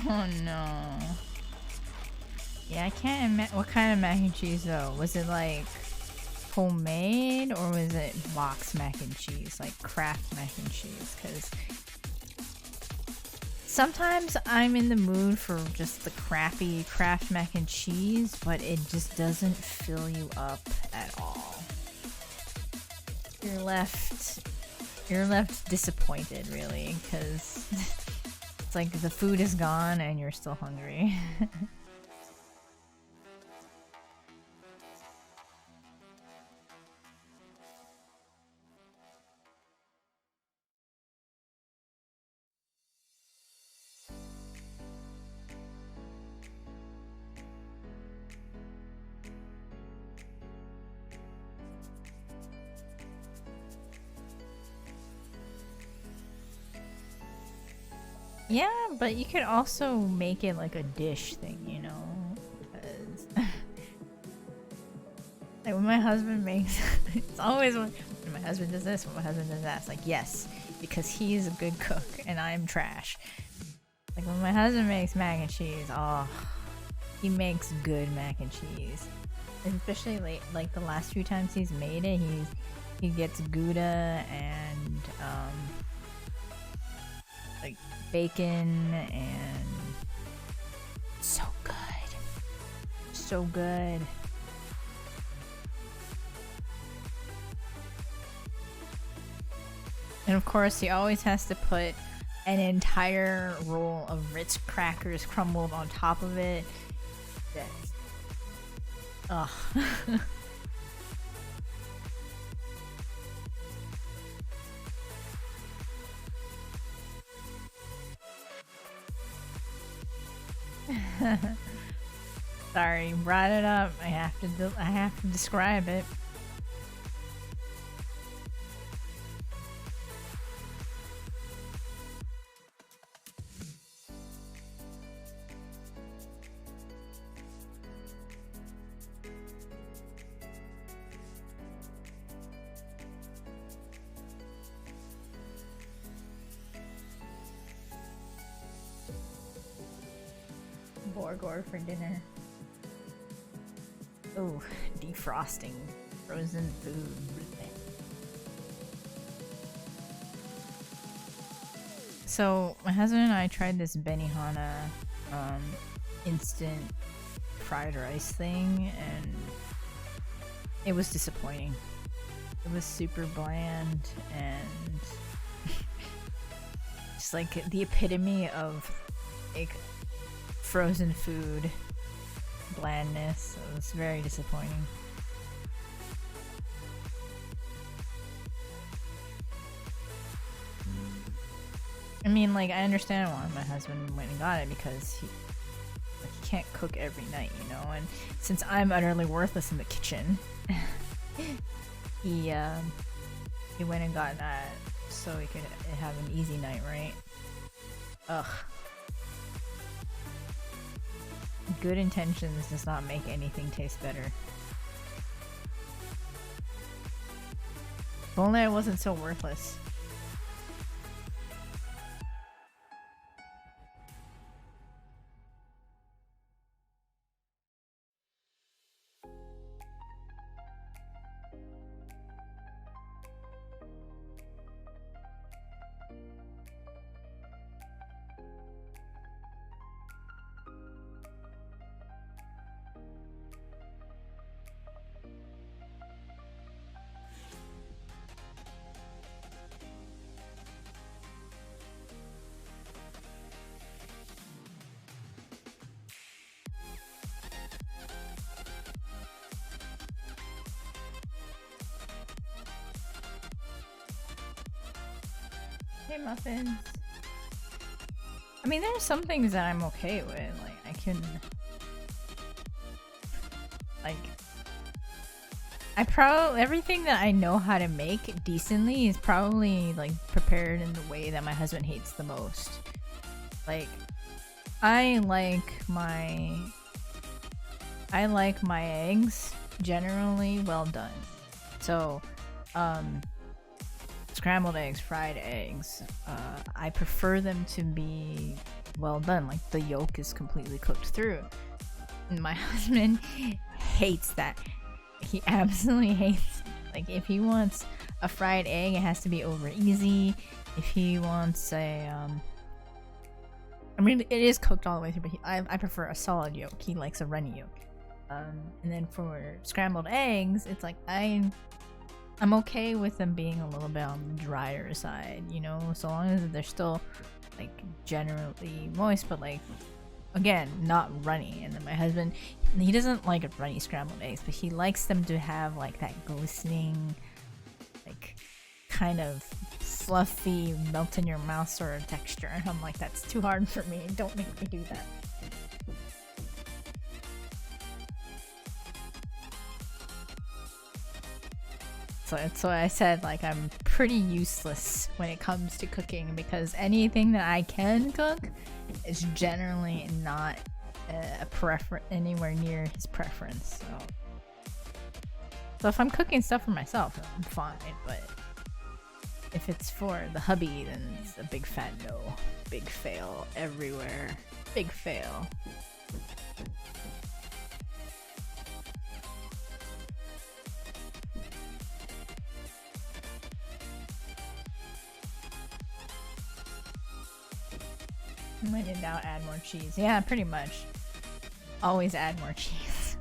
Oh no. Yeah, I can't imagine. What kind of mac and cheese though? Was it like homemade or was it box mac and cheese? Like Kraft mac and cheese? Because sometimes I'm in the mood for just the crappy Kraft mac and cheese, but it just doesn't fill you up at all. You're left disappointed, really, because it's like the food is gone and you're still hungry. Yeah, but you could also make it like a dish thing, you know? Because like when my husband makes it's always when my husband does this, when my husband does that. It's like, yes, because he's a good cook and I'm trash. Like when my husband makes mac and cheese, oh, he makes good mac and cheese. And especially like the last few times he's made it, he gets Gouda and like bacon and so good. So good. And of course he always has to put an entire roll of Ritz crackers crumbled on top of it. That's... ugh. Sorry, brought it up. I have to describe it. Borgor for dinner. Oh, defrosting frozen food. So my husband and I tried this Benihana instant fried rice thing, and it was disappointing. It was super bland and just like the epitome of like frozen food blandness. It was very disappointing. I mean, like, I understand why my husband went and got it, because he can't cook every night, you know, and since I'm utterly worthless in the kitchen, he went and got that so he could have an easy night, right? Ugh. Good intentions does not make anything taste better. If only I wasn't so worthless. Hey, muffins. I mean, there's some things that I'm okay with. Like, I can... like... everything that I know how to make decently is probably, like, prepared in the way that my husband hates the most. Like, I like my eggs generally well done. So, scrambled eggs, fried eggs, I prefer them to be well done, like the yolk is completely cooked through. And my husband hates that. He absolutely hates, like, if he wants a fried egg, it has to be over easy. If he wants a I mean, it is cooked all the way through, but I prefer a solid yolk. He likes a runny yolk. And then for scrambled eggs, it's like I'm okay with them being a little bit on the drier side, you know, so long as they're still like generally moist, but like again, not runny. And then my husband, he doesn't like runny scrambled eggs, but he likes them to have like that glistening, like kind of fluffy, melt in your mouth sort of texture. And I'm like, that's too hard for me. Don't make me do that. So that's why I said, like, I'm pretty useless when it comes to cooking, because anything that I can cook is generally not anywhere near his preference. So if I'm cooking stuff for myself, I'm fine. But if it's for the hubby, then it's a big fat no. Big fail everywhere. Big fail. When in doubt, add more cheese. Yeah, pretty much. Always add more cheese.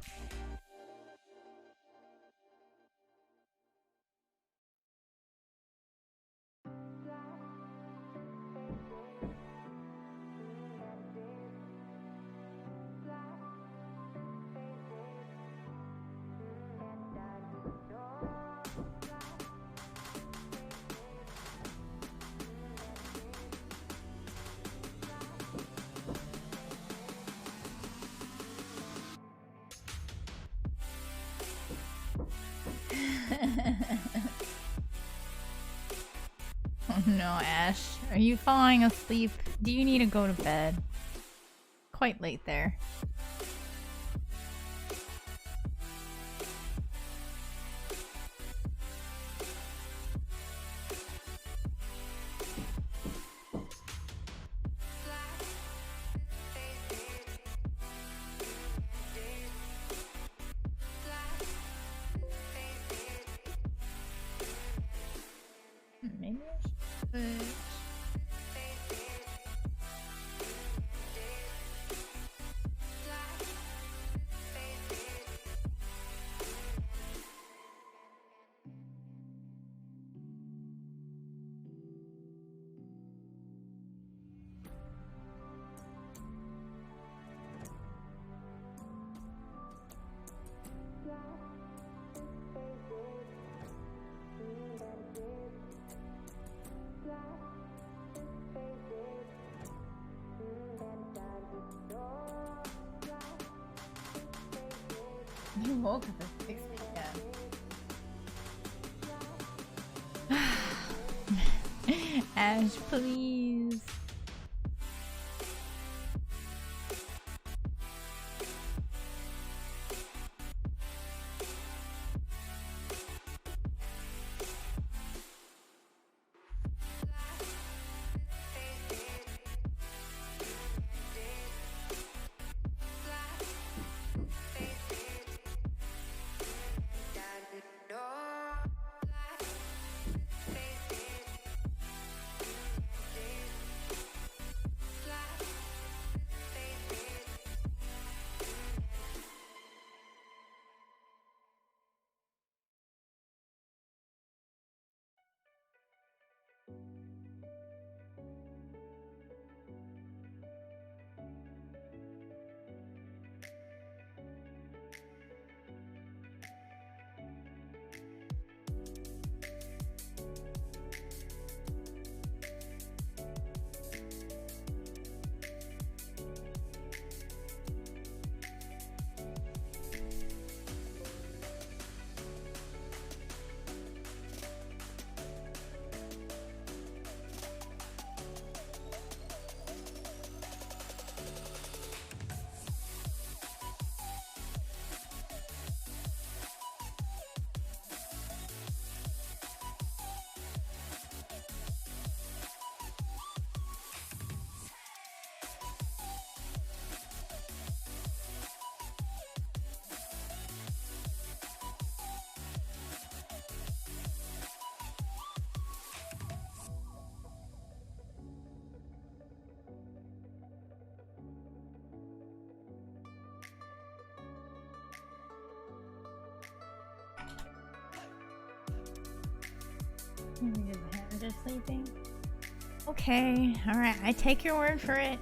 Oh no, Ash. Are you falling asleep? Do you need to go to bed? Quite late there. Maybe I should put... You woke up at 6 p.m. Ash, please. Maybe the hands are sleeping. Okay, alright, I take your word for it.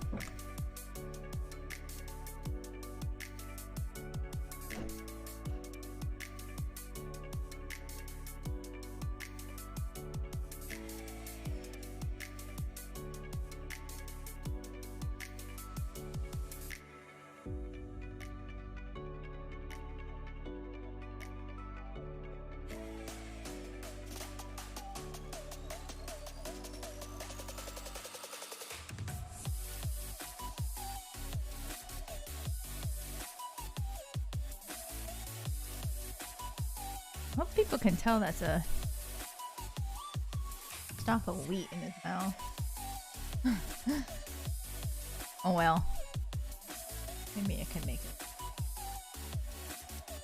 I hope people can tell that's a stalk of wheat in his mouth. Oh well. Maybe I can make it.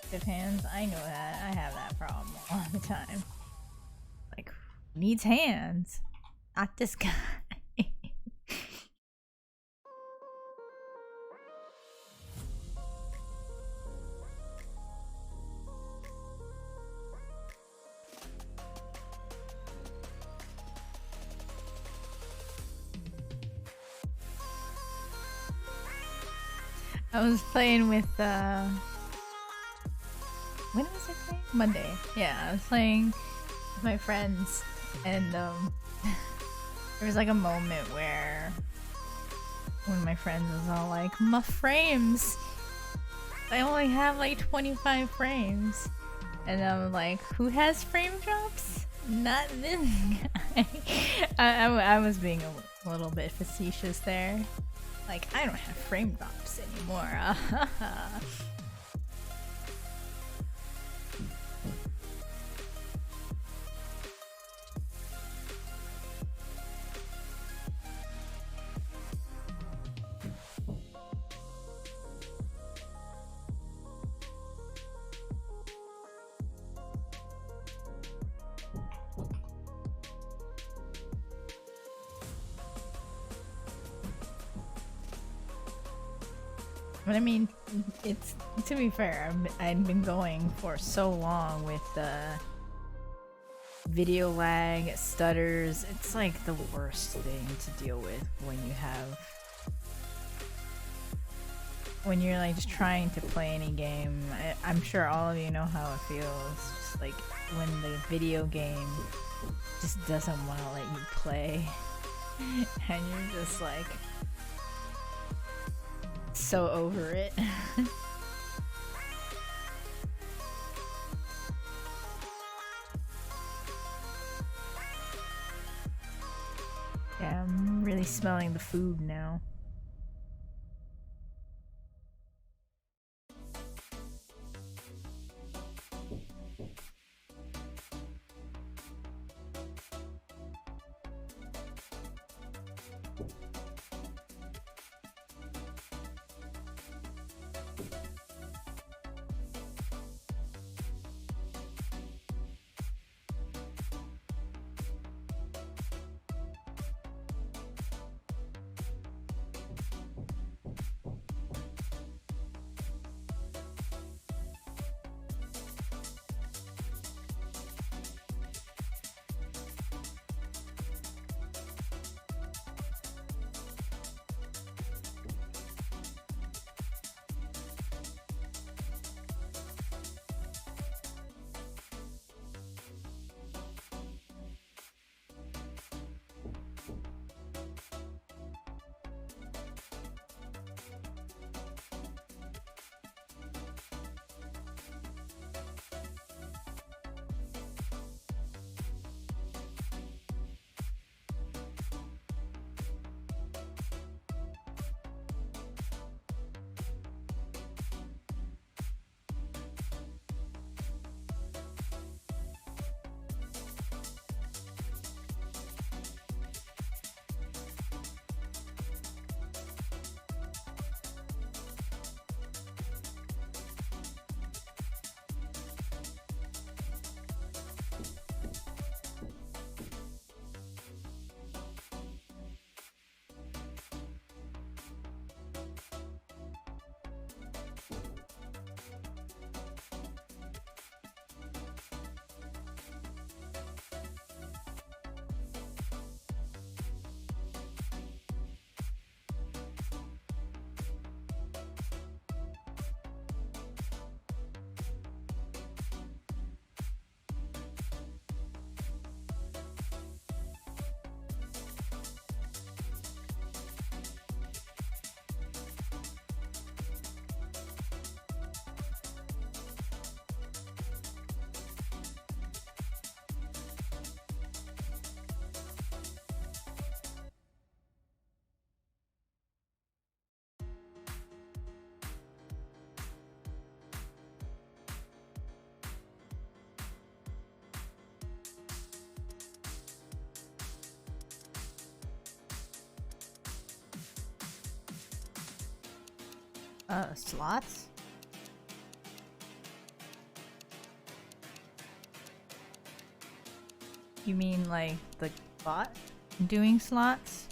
Stiff hands? I know that. I have that problem all the time. Like, who needs hands? Not this guy. I was playing with, when was I playing? Monday. Yeah, I was playing with my friends, and, there was like a moment where one of my friends was all like, my frames! I only have like 25 frames. And I'm like, who has frame drops? Not this guy. I was being a little bit facetious there. Like, I don't have frame drops anymore. But I mean, it's, to be fair, I've been going for so long with video lag, stutters. It's like the worst thing to deal with when you're like just trying to play any game. I'm sure all of you know how it feels. Just like when the video game just doesn't want to let you play, and you're just like so over it. Yeah, I'm really smelling the food now. Slots? You mean like the bot doing slots?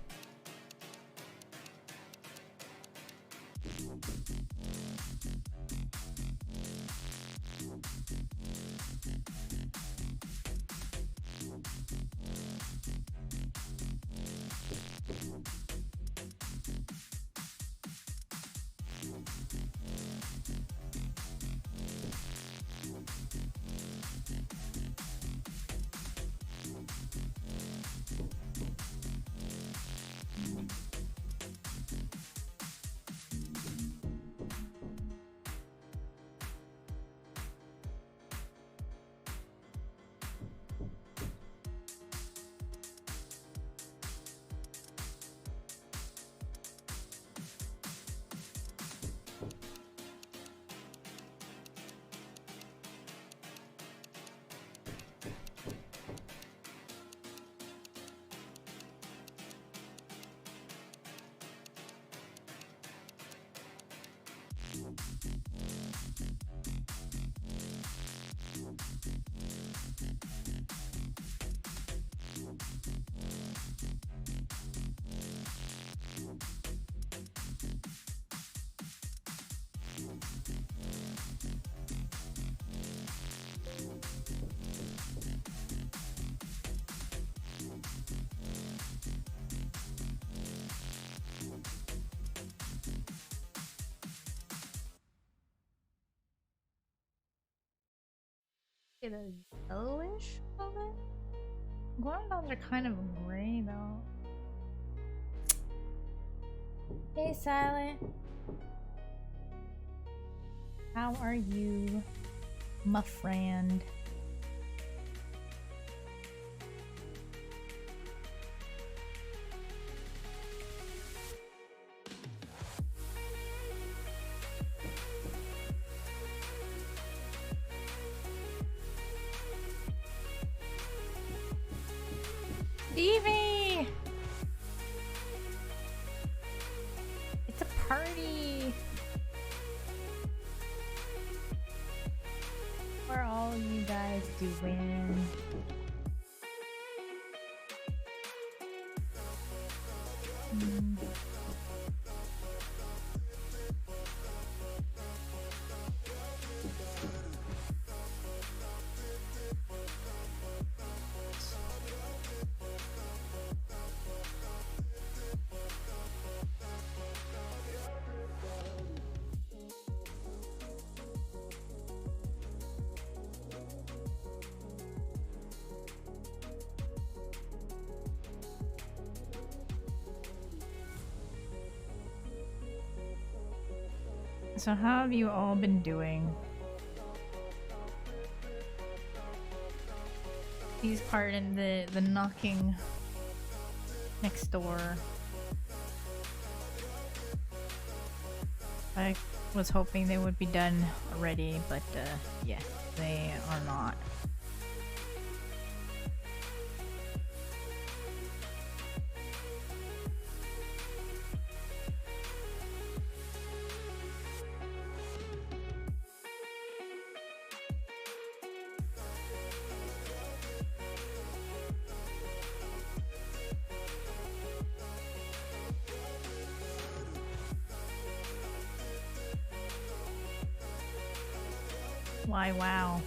Get a yellowish color? Guandons are kind of gray though. Hey Silent. How are you, my friend? Stevie! It's a party! What are all you guys doing? So how have you all been doing? Please pardon the knocking next door. I was hoping they would be done already, but yeah, they are not. Why, wow.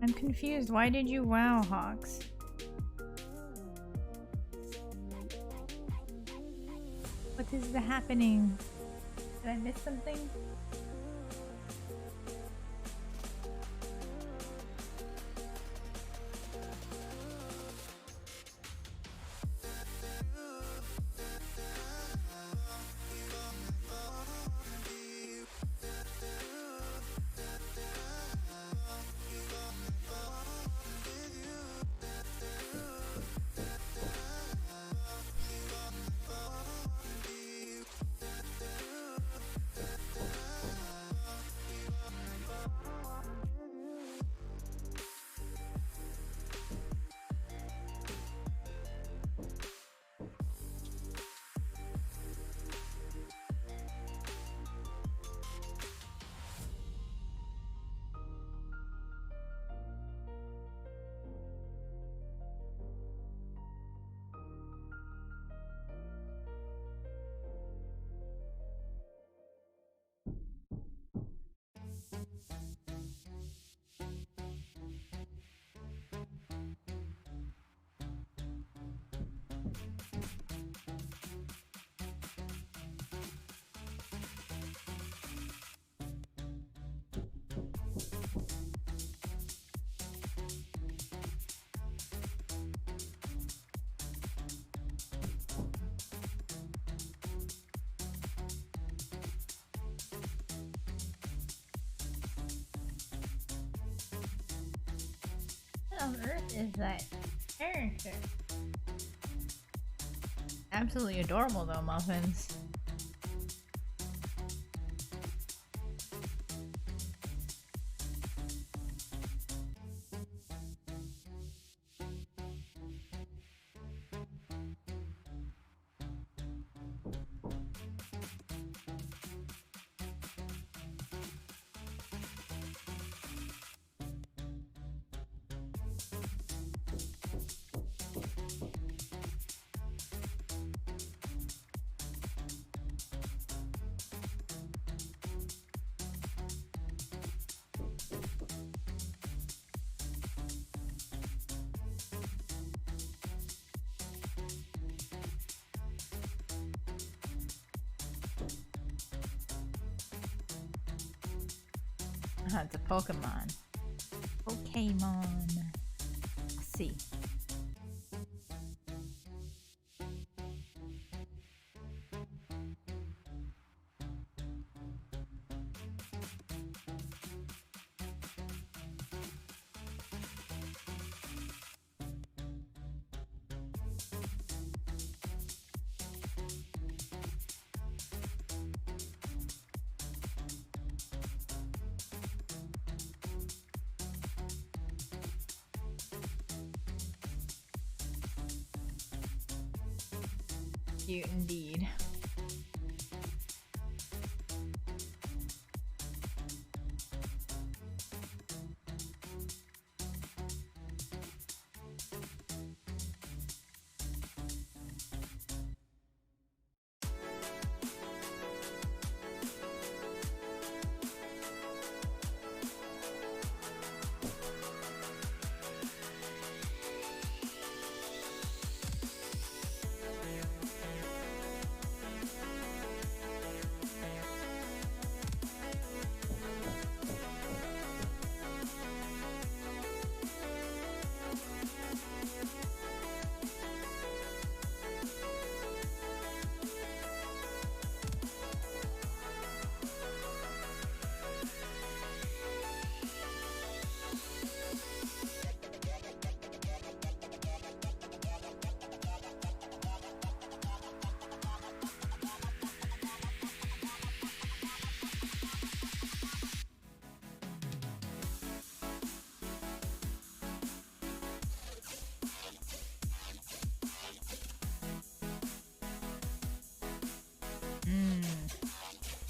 I'm confused. Why did you wow, Hawks? What is happening? Did I miss something? What on earth is that character? Absolutely adorable though, Muffins. It's a Pokemon. Pokemon. Let's see. Cute indeed.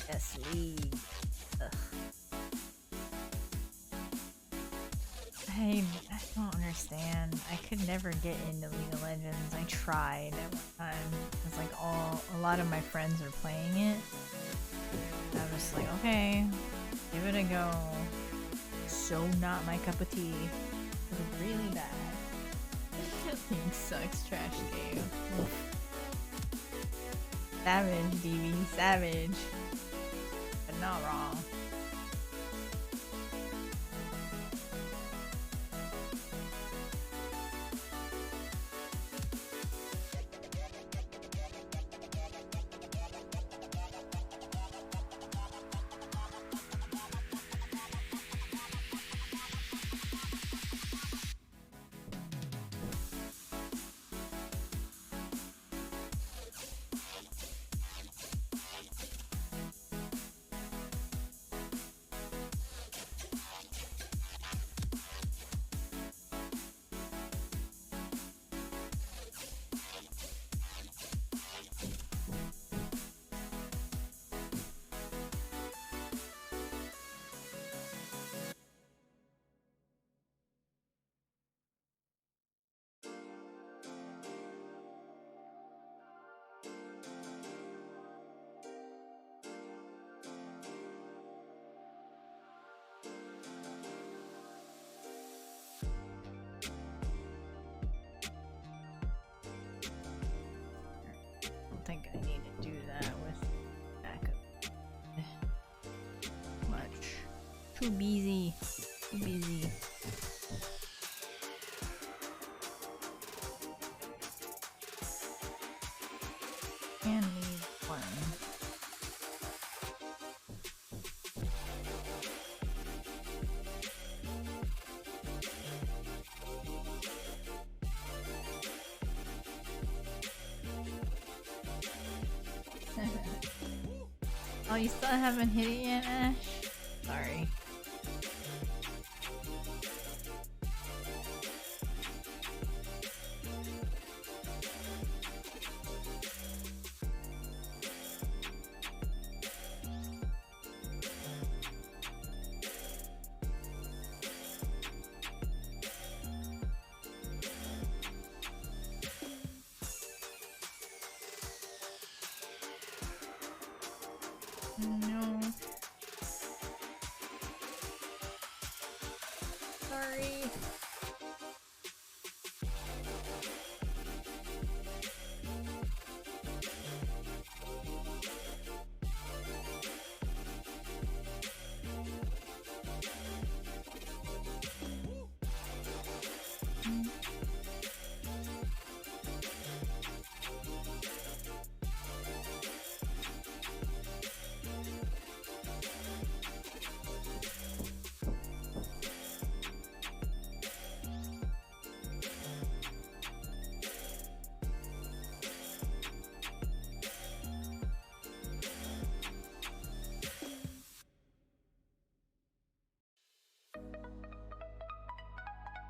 Yes, League. Ugh. I don't understand. I could never get into League of Legends. I tried at one time. It's like a lot of my friends are playing it. I was just like, okay, give it a go. so not my cup of tea. It was really bad. This thing sucks, trash game. Oof. Savage, DB, savage. But not wrong. I think I need to do that with backup. Much. Too busy. Too busy. And need one. Oh, you still haven't hit it yet, Ash? Sorry. No. Sorry.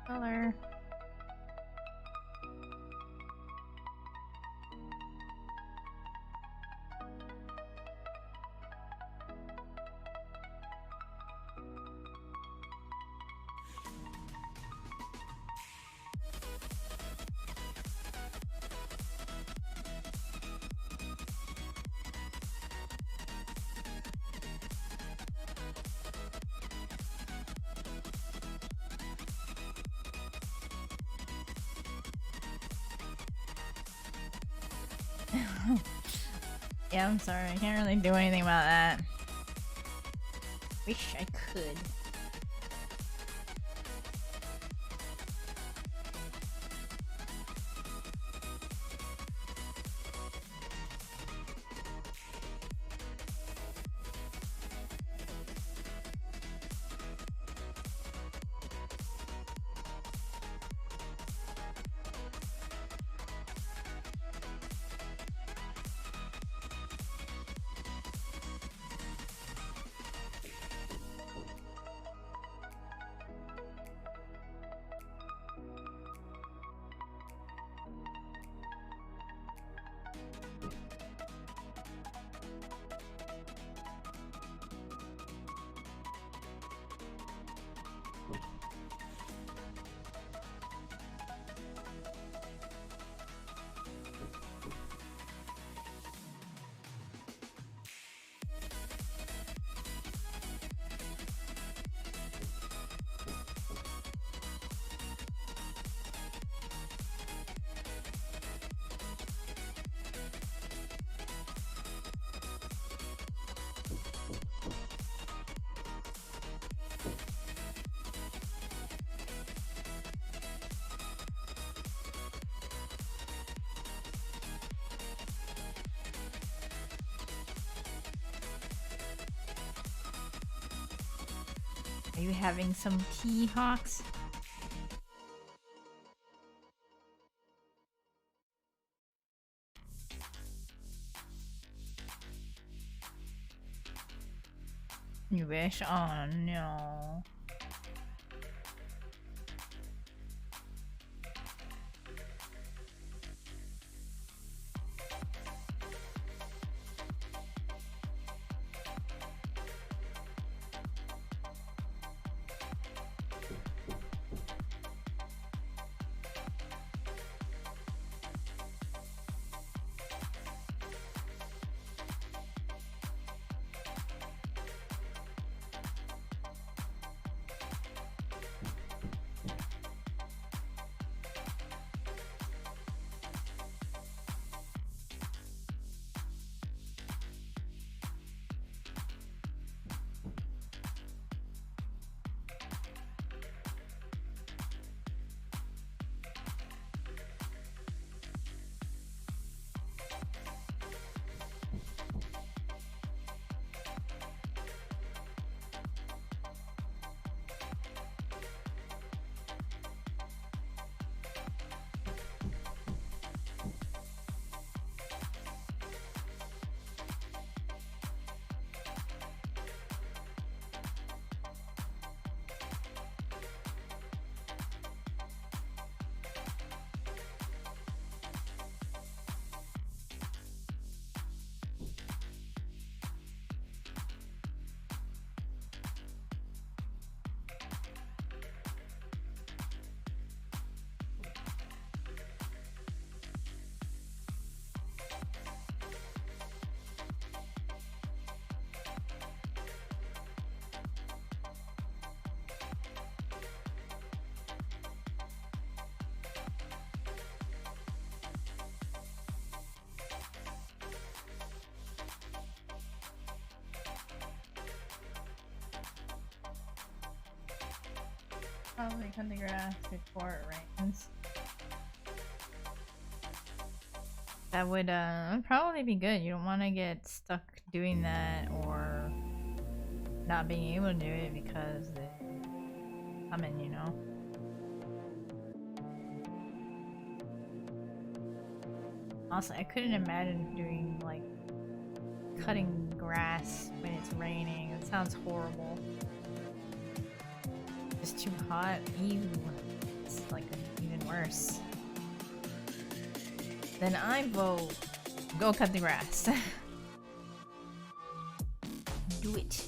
Color. Yeah, I'm sorry. I can't really do anything about that. Wish I could. Are you having some tea, Hawks? You wish? Oh no. Probably cut the grass before it rains. That would probably be good. You don't want to get stuck doing that or not being able to do it because they're coming, you know? Also, I couldn't imagine doing like cutting grass when it's raining. It sounds horrible. It's too hot. Ew. It's like even worse. Then I vote go cut the grass. Do it.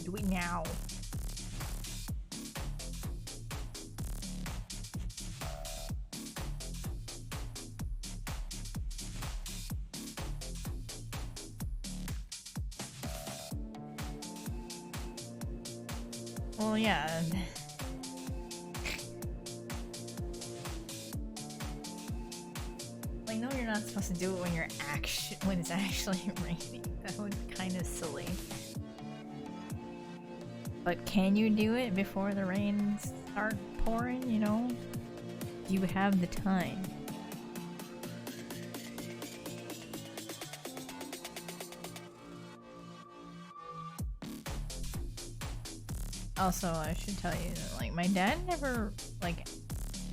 Do it now. Well, yeah. I know you're not supposed to do it when when it's actually raining. That would be kind of silly. But can you do it before the rains start pouring, you know? Do you have the time? Also, I should tell you that, like, my dad never, like,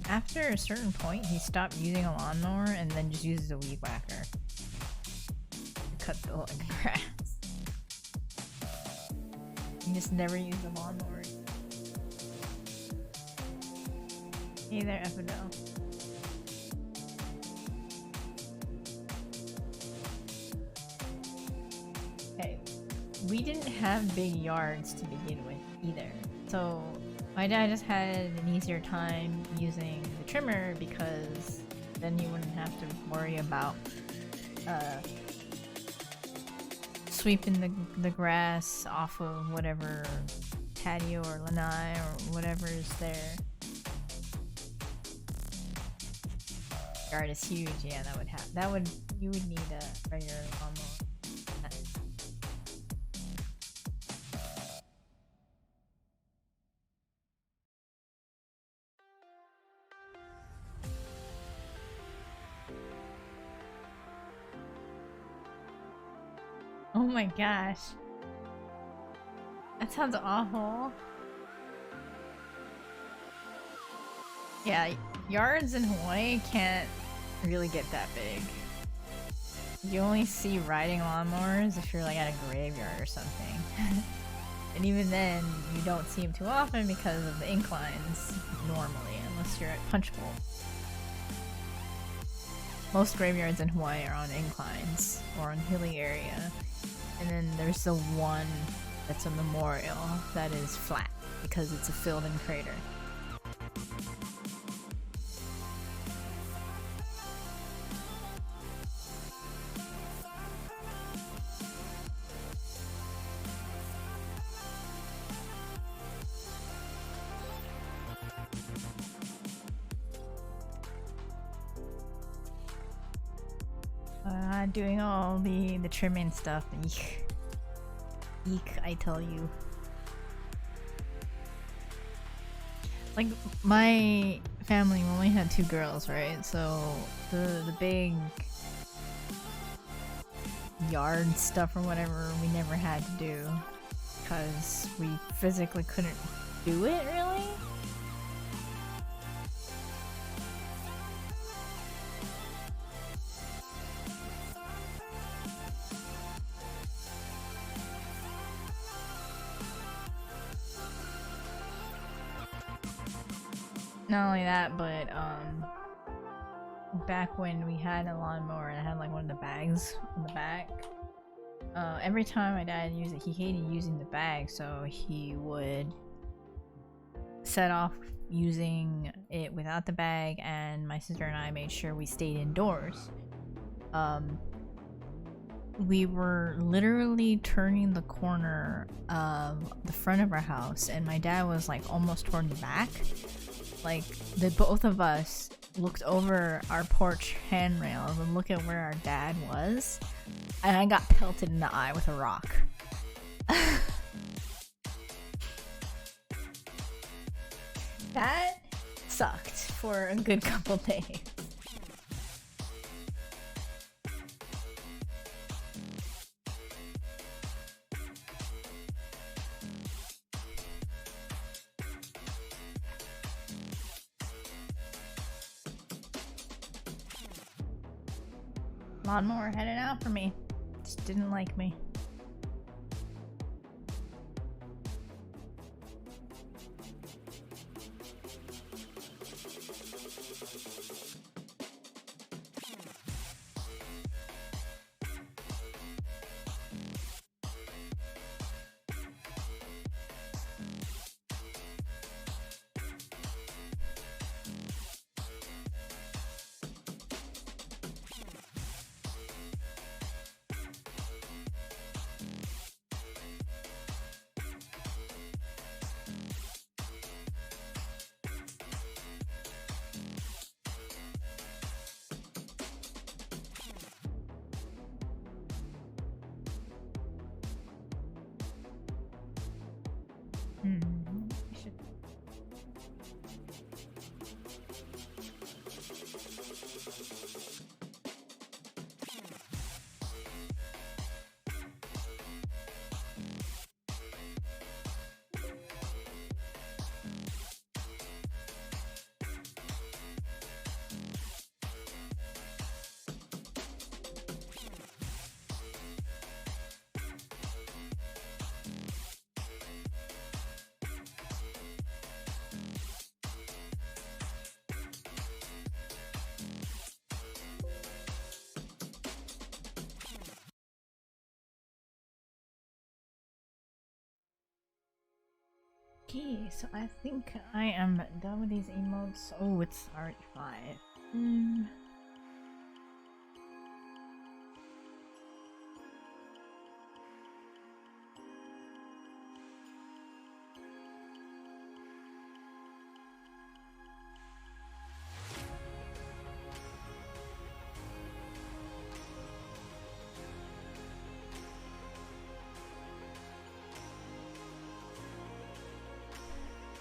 after a certain point, he stopped using a lawnmower and then just uses a weed whacker to cut the grass. He just never used a lawnmower. Hey there, Epidel. Okay, we didn't have big yards to begin with either, so my dad just had an easier time using the trimmer because then he wouldn't have to worry about sweeping the grass off of whatever patio or lanai or whatever is there. Yard is huge, yeah, you would need a regular lawnmower. Oh my gosh. That sounds awful. Yeah, yards in Hawaii can't really get that big. You only see riding lawnmowers if you're like at a graveyard or something. And even then, you don't see them too often because of the inclines normally, unless you're at Punchbowl. Most graveyards in Hawaii are on inclines or on hilly area. And then there's the one that's a memorial that is flat because it's a filled-in crater. Doing all the trimming stuff. Eek. Eek, I tell you. Like, my family only had 2 girls, right? So the big yard stuff or whatever we never had to do because we physically couldn't do it, really? Not only that, but back when we had a lawnmower and I had like one of the bags on the back, every time my dad used it, he hated using the bag, so he would set off using it without the bag, and my sister and I made sure we stayed indoors. We were literally turning the corner of the front of our house, and my dad was like almost toward the back. Like, the both of us looked over our porch handrails and looked at where our dad was, and I got pelted in the eye with a rock. That sucked for a good couple days. Lawnmower headed out for me. Just didn't like me. Okay, so I think I am done with these emotes. Oh, it's already 5.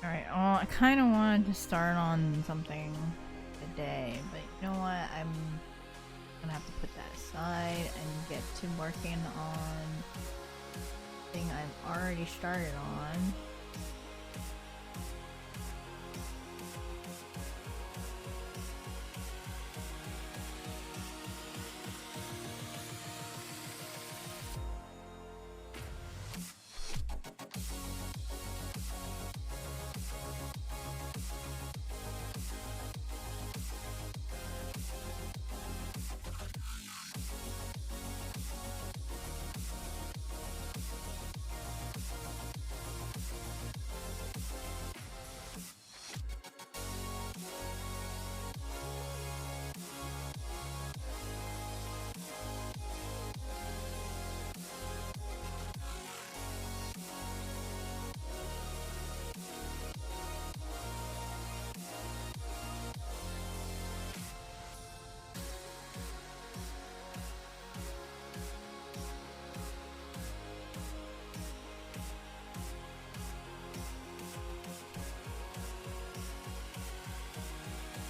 Alright, well, I kind of wanted to start on something today, but you know what? I'm gonna have to put that aside and get to working on the thing I've already started on.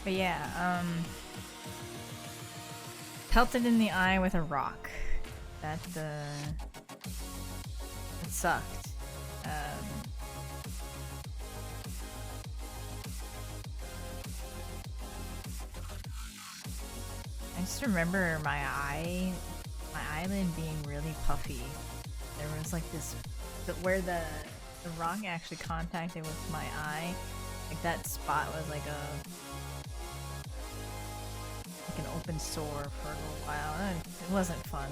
But yeah, pelted in the eye with a rock. That sucked. I just remember my eyelid being really puffy. There was like this, where the rock actually contacted with my eye, like that spot was like an open sore for a little while. It wasn't fun.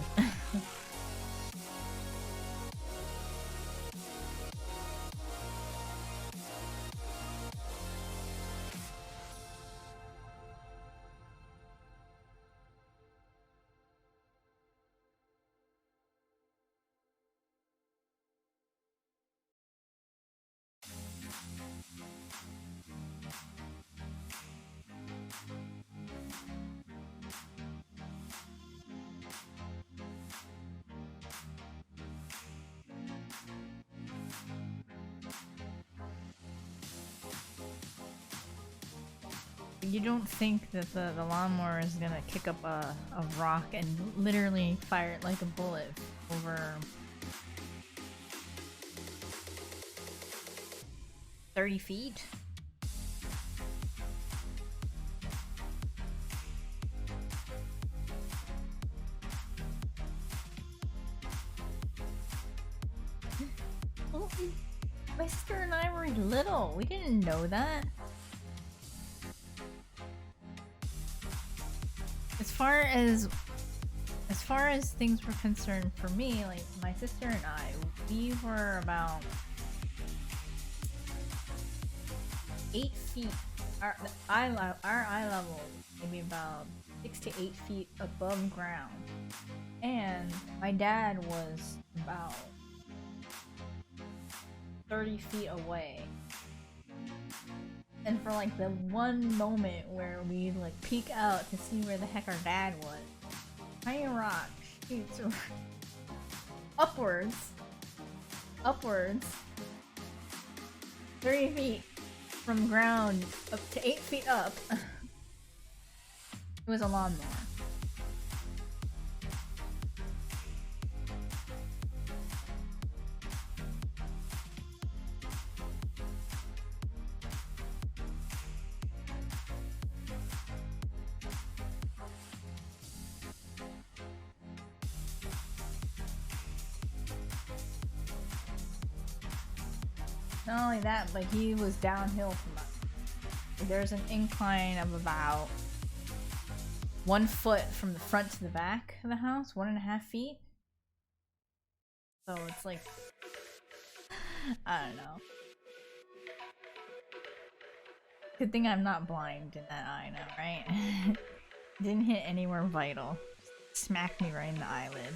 You don't think that the lawnmower is gonna kick up a rock and literally fire it like a bullet over 30 feet? Oh, my sister and I were little. We didn't know that. As far as things were concerned for me, like my sister and I, we were about 8 feet. Our eye level maybe about 6 to 8 feet above ground, and my dad was about 30 feet away. And for like the one moment where we like peek out to see where the heck our dad was, tiny rock shoots upwards, 30 feet from ground up to 8 feet up. It was a lawnmower. Not only that, but he was downhill from us. There's an incline of about 1 foot from the front to the back of the house, 1.5 feet. So it's like, I don't know. Good thing I'm not blind in that eye now, right? Didn't hit anywhere vital. Just smacked me right in the eyelid.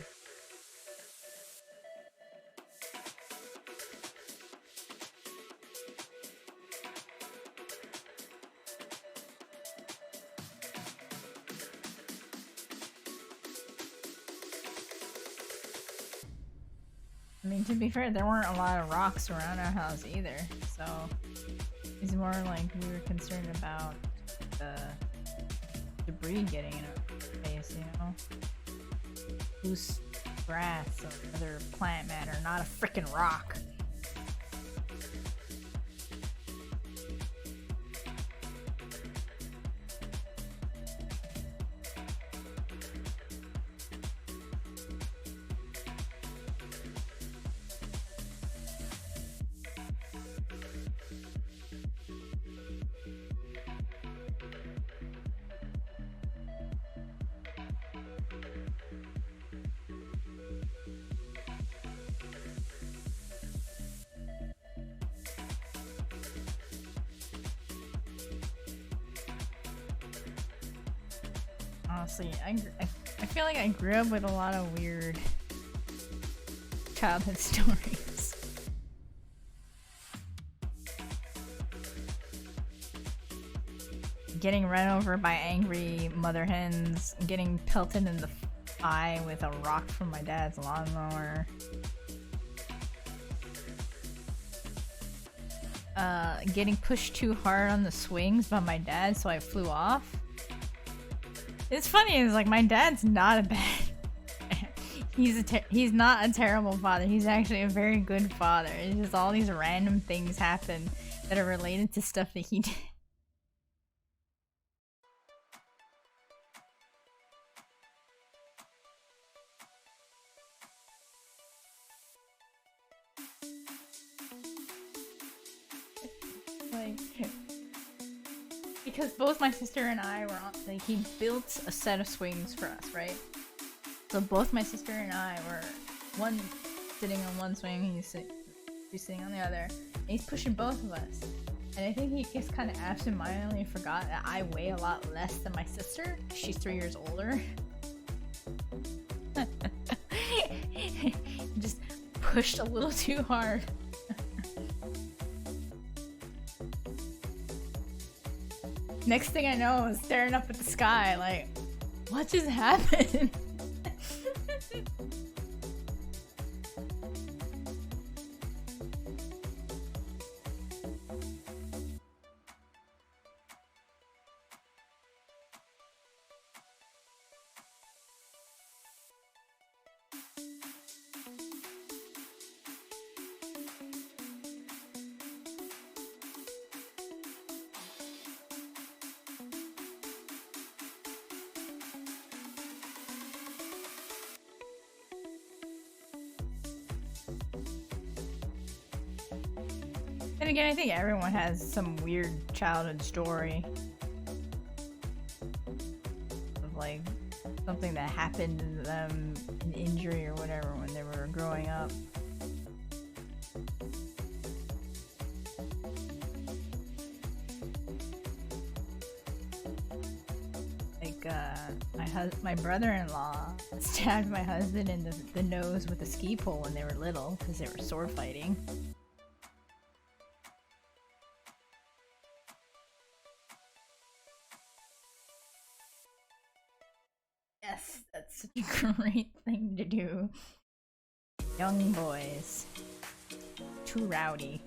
I mean, to be fair, there weren't a lot of rocks around our house either, so it's more like we were concerned about the debris getting in our face, you know? Loose grass or other plant matter, not a freaking rock. Honestly, I feel like I grew up with a lot of weird childhood stories. Getting run over by angry mother hens, getting pelted in the eye with a rock from my dad's lawnmower. getting pushed too hard on the swings by my dad, so I flew off. It's funny, it's like my dad's not a bad he's not a terrible father. He's actually a very good father. It's just all these random things happen that are related to stuff that he did. Like, because both my sister and I were on, like, he built a set of swings for us, right? So both my sister and I were, one sitting on one swing, he's sitting on the other, and he's pushing both of us. And I think he just kind of absentmindedly forgot that I weigh a lot less than my sister. She's 3 years older. Just pushed a little too hard. Next thing I know, I was staring up at the sky like, what just happened? And again, I think everyone has some weird childhood story of like something that happened to them, an injury or whatever when they were growing up. Like my brother-in-law stabbed my husband in the nose with a ski pole when they were little because they were sword fighting. Yes, that's such a great thing to do. Young boys. Too rowdy.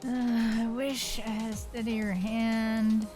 I wish I had a steadier hand.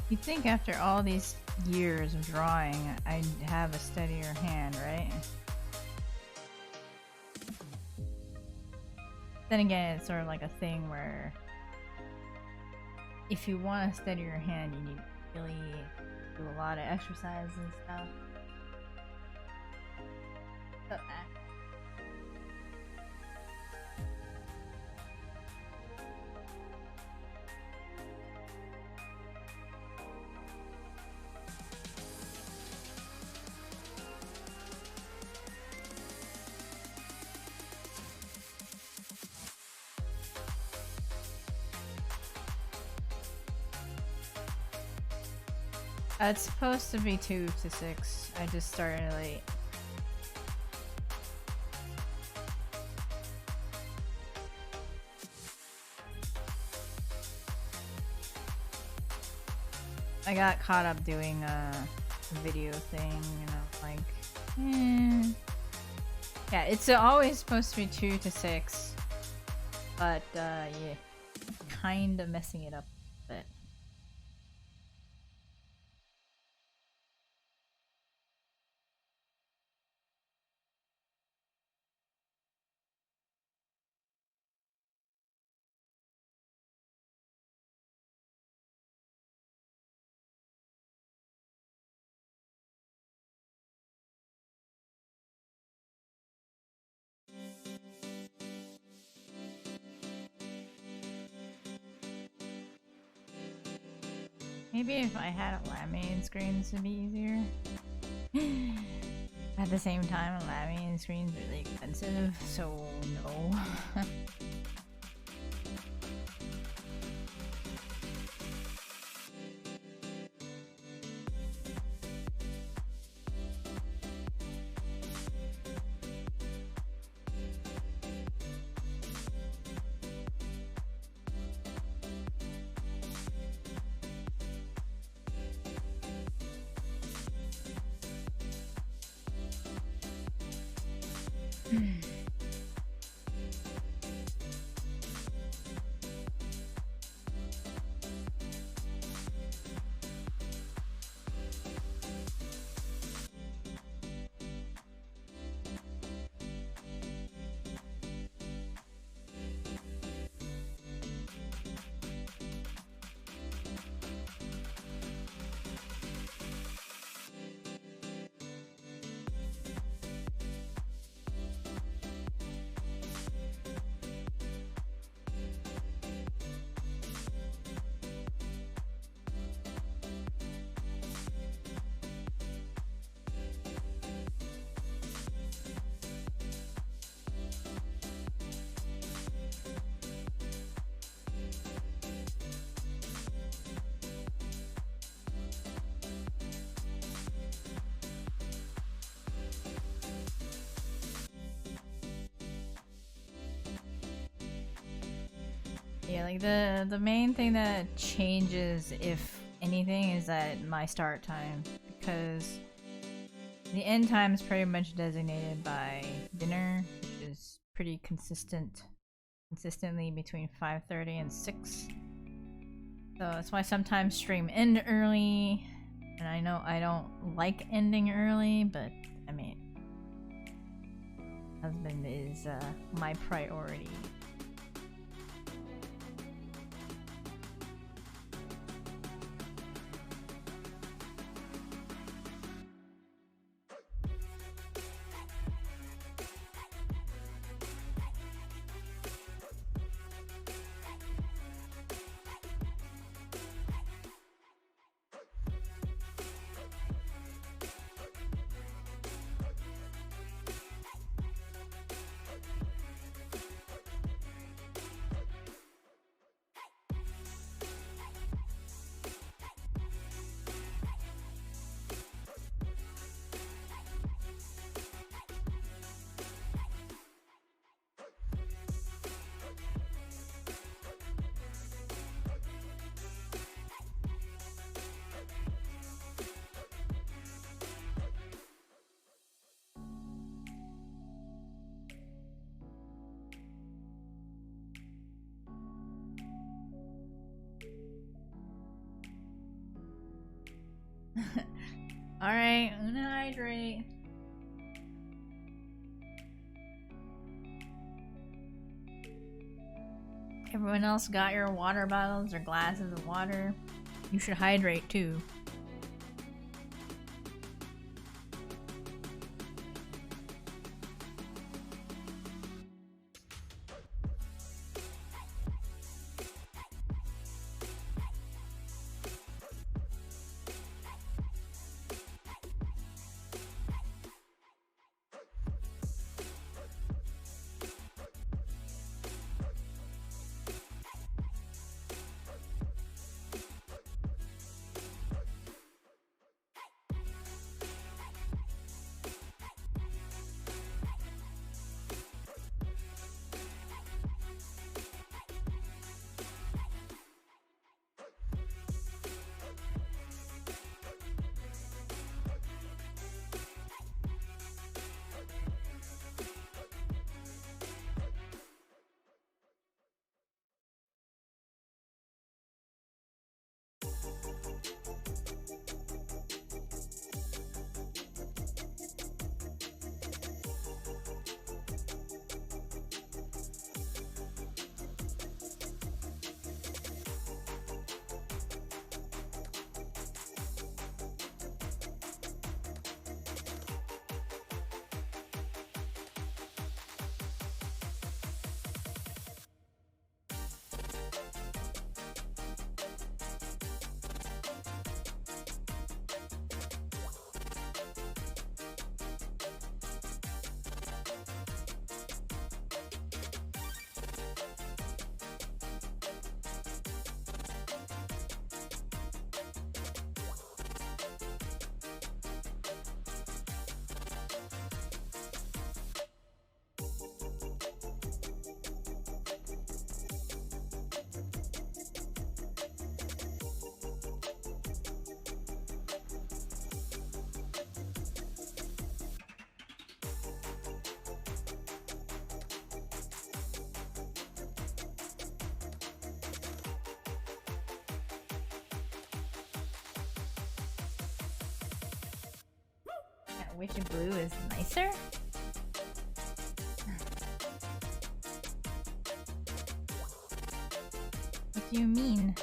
You'd think after all these years of drawing, I'd have a steadier hand, right? Then again, it's sort of like a thing where if you want a steadier hand, you need to really do a lot of exercise and stuff. So, It's supposed to be 2 to 6. I just started late. I got caught up doing a video thing, you know, like, yeah, it's always supposed to be 2 to 6, but yeah, kind of messing it up a bit. Maybe if I had a laminated screen, this would be easier. At the same time, a laminated screen is really expensive, so no. Yeah, like the main thing that changes, if anything, is that my start time, because the end time is pretty much designated by dinner, which is pretty consistently between 5:30 and 6. So that's why I sometimes stream end early, and I know I don't like ending early, but I mean, husband is my priority. Alright, I'm gonna hydrate. Everyone else got your water bottles or glasses of water? You should hydrate too. I wish blue is nicer? What do you mean?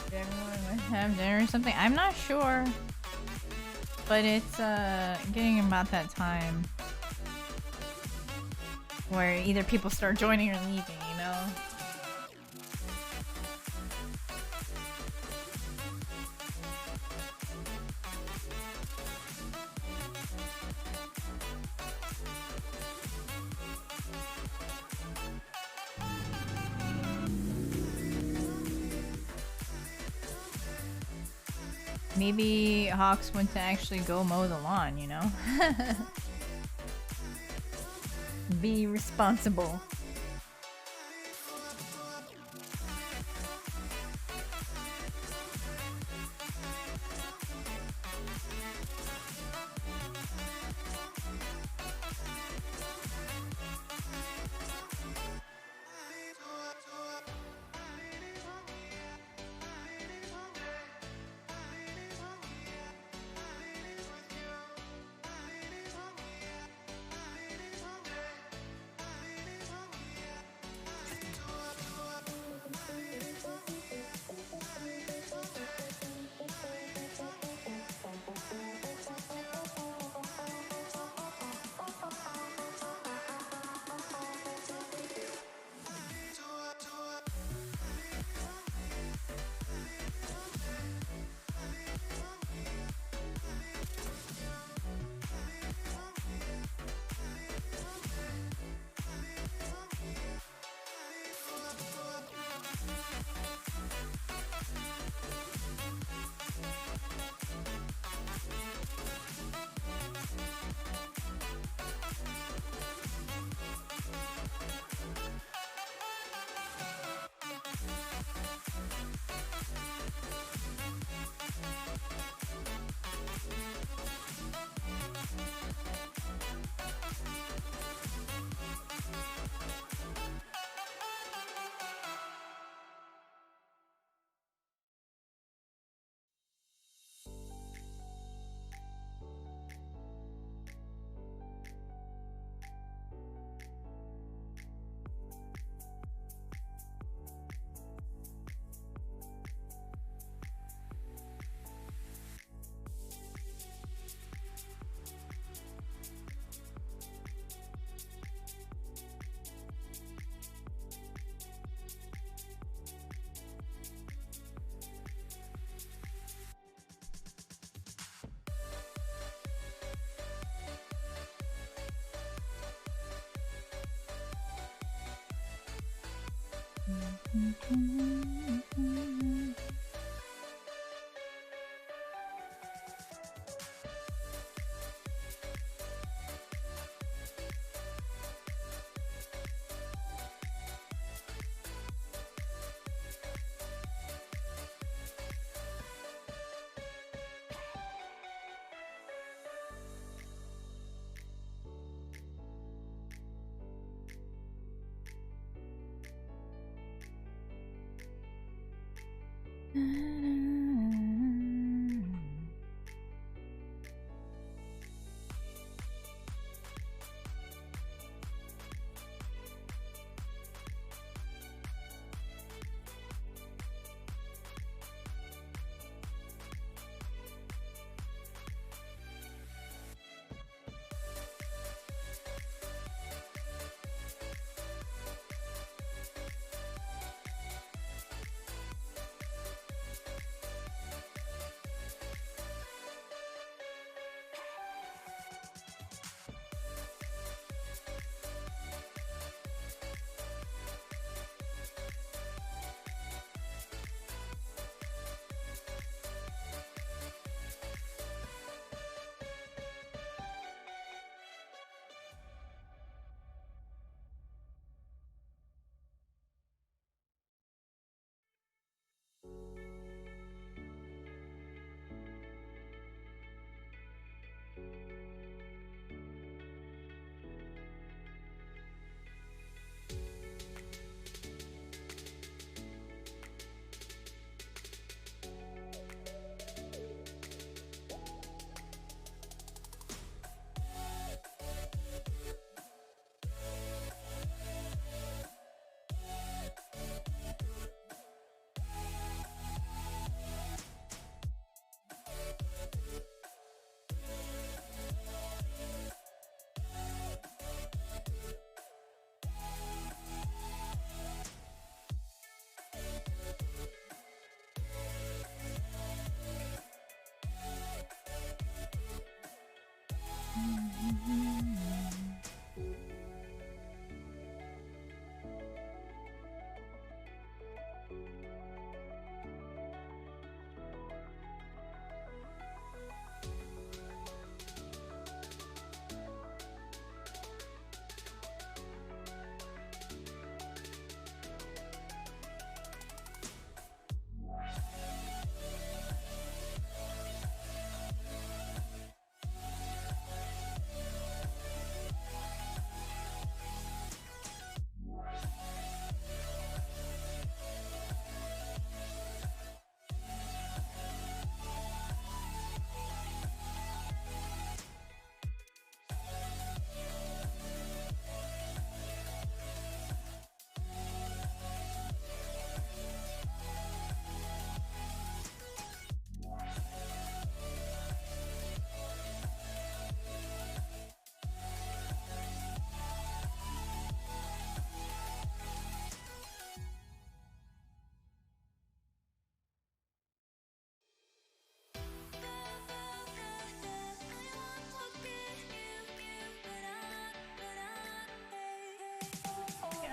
Did everyone have dinner or something? I'm not sure. But it's getting about that time where either people start joining or leaving, you know? Maybe Hawks went to actually go mow the lawn, you know? Be responsible.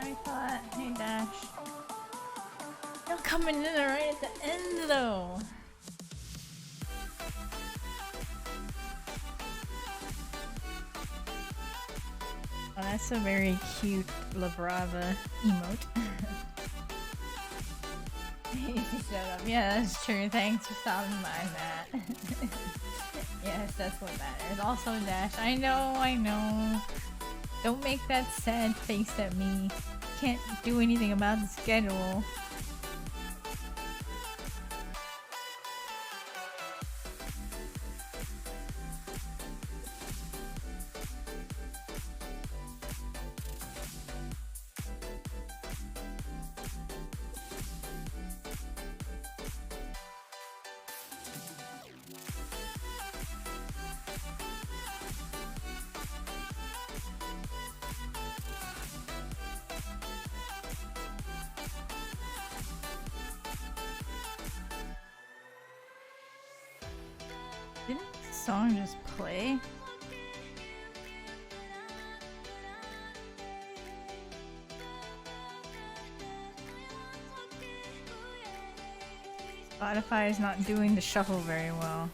I thought, hey Dash. You're coming in right at the end though. Oh, that's a very cute La Brava emote. Shut up. Yeah, that's true. Thanks for stopping by that. Yes, that's what matters. Also, Dash, I know. Don't make that sad face at me. Can't do anything about the schedule. Didn't the song just play? Spotify is not doing the shuffle very well.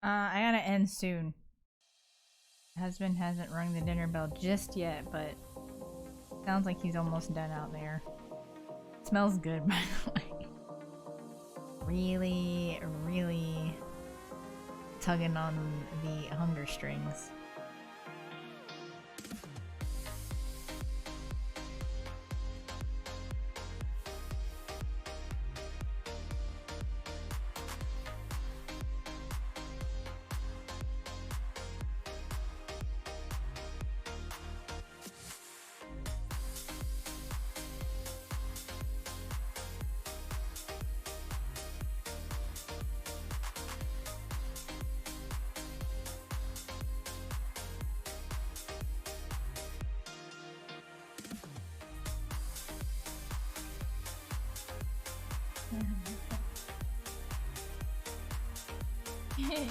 I gotta end soon. Husband hasn't rung the dinner bell just yet, but sounds like he's almost done out there. Smells good, by the way. Really, really tugging on the hunger strings.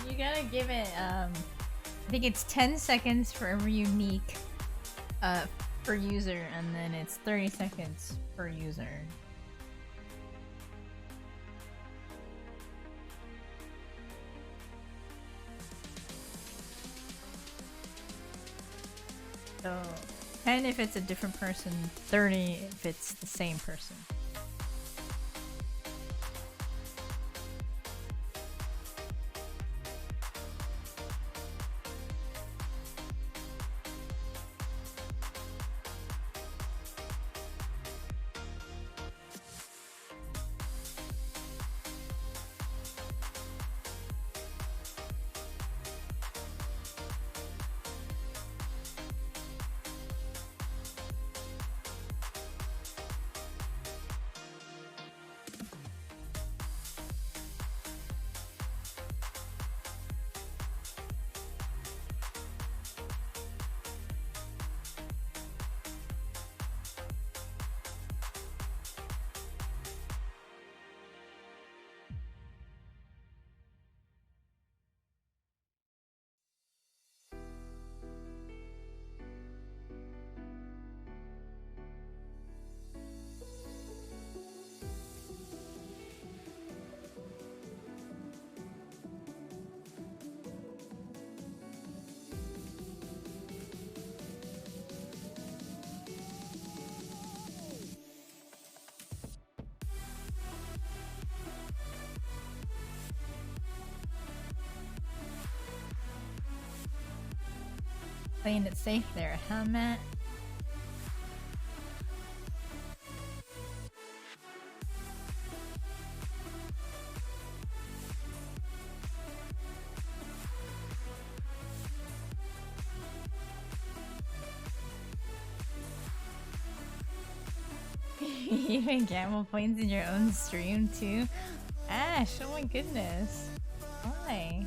You gotta give it, I think it's 10 seconds for every unique, per user, and then it's 30 seconds per user. So, 10 if it's a different person, 30 if it's the same person. Playing it safe there, huh, Matt? You even gamble points in your own stream too? Ash, oh my goodness. Why?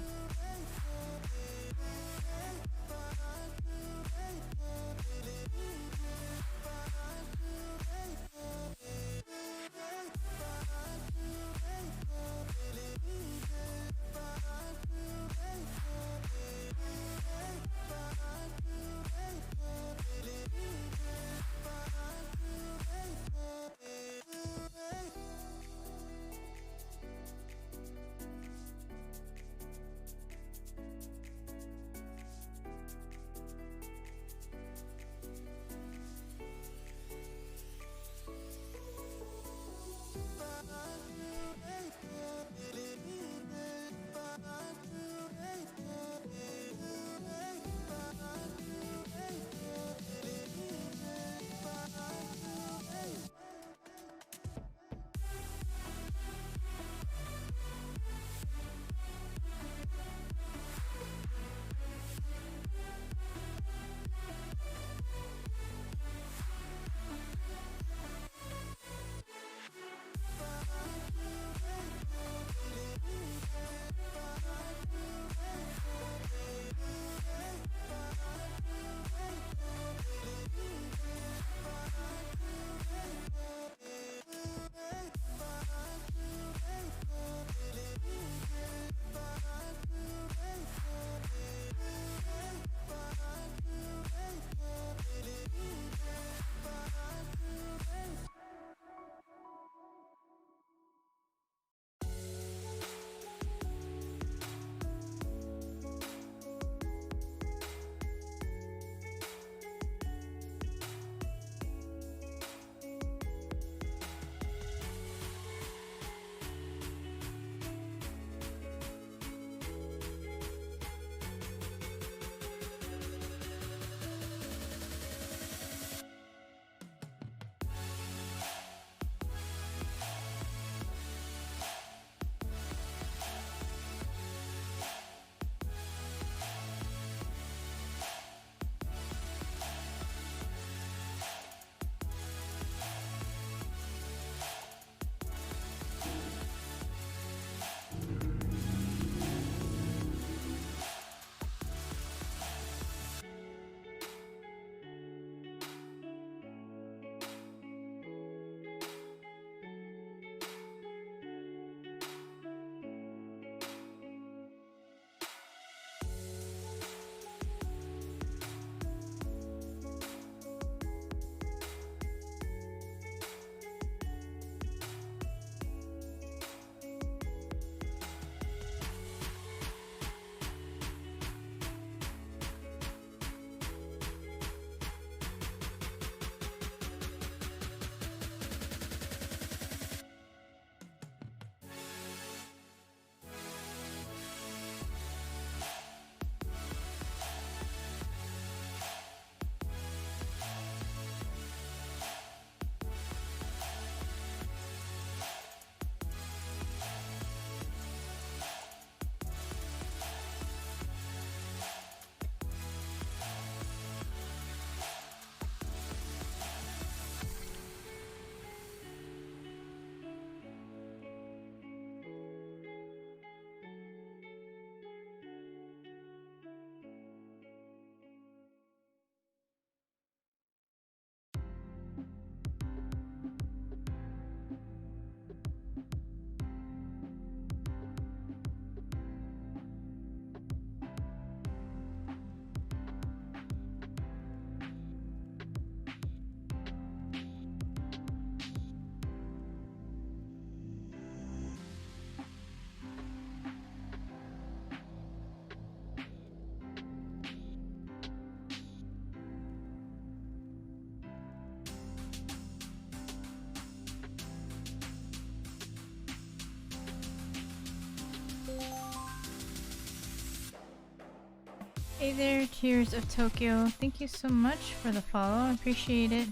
Hey there, Tears of Tokyo. Thank you so much for the follow. I appreciate it.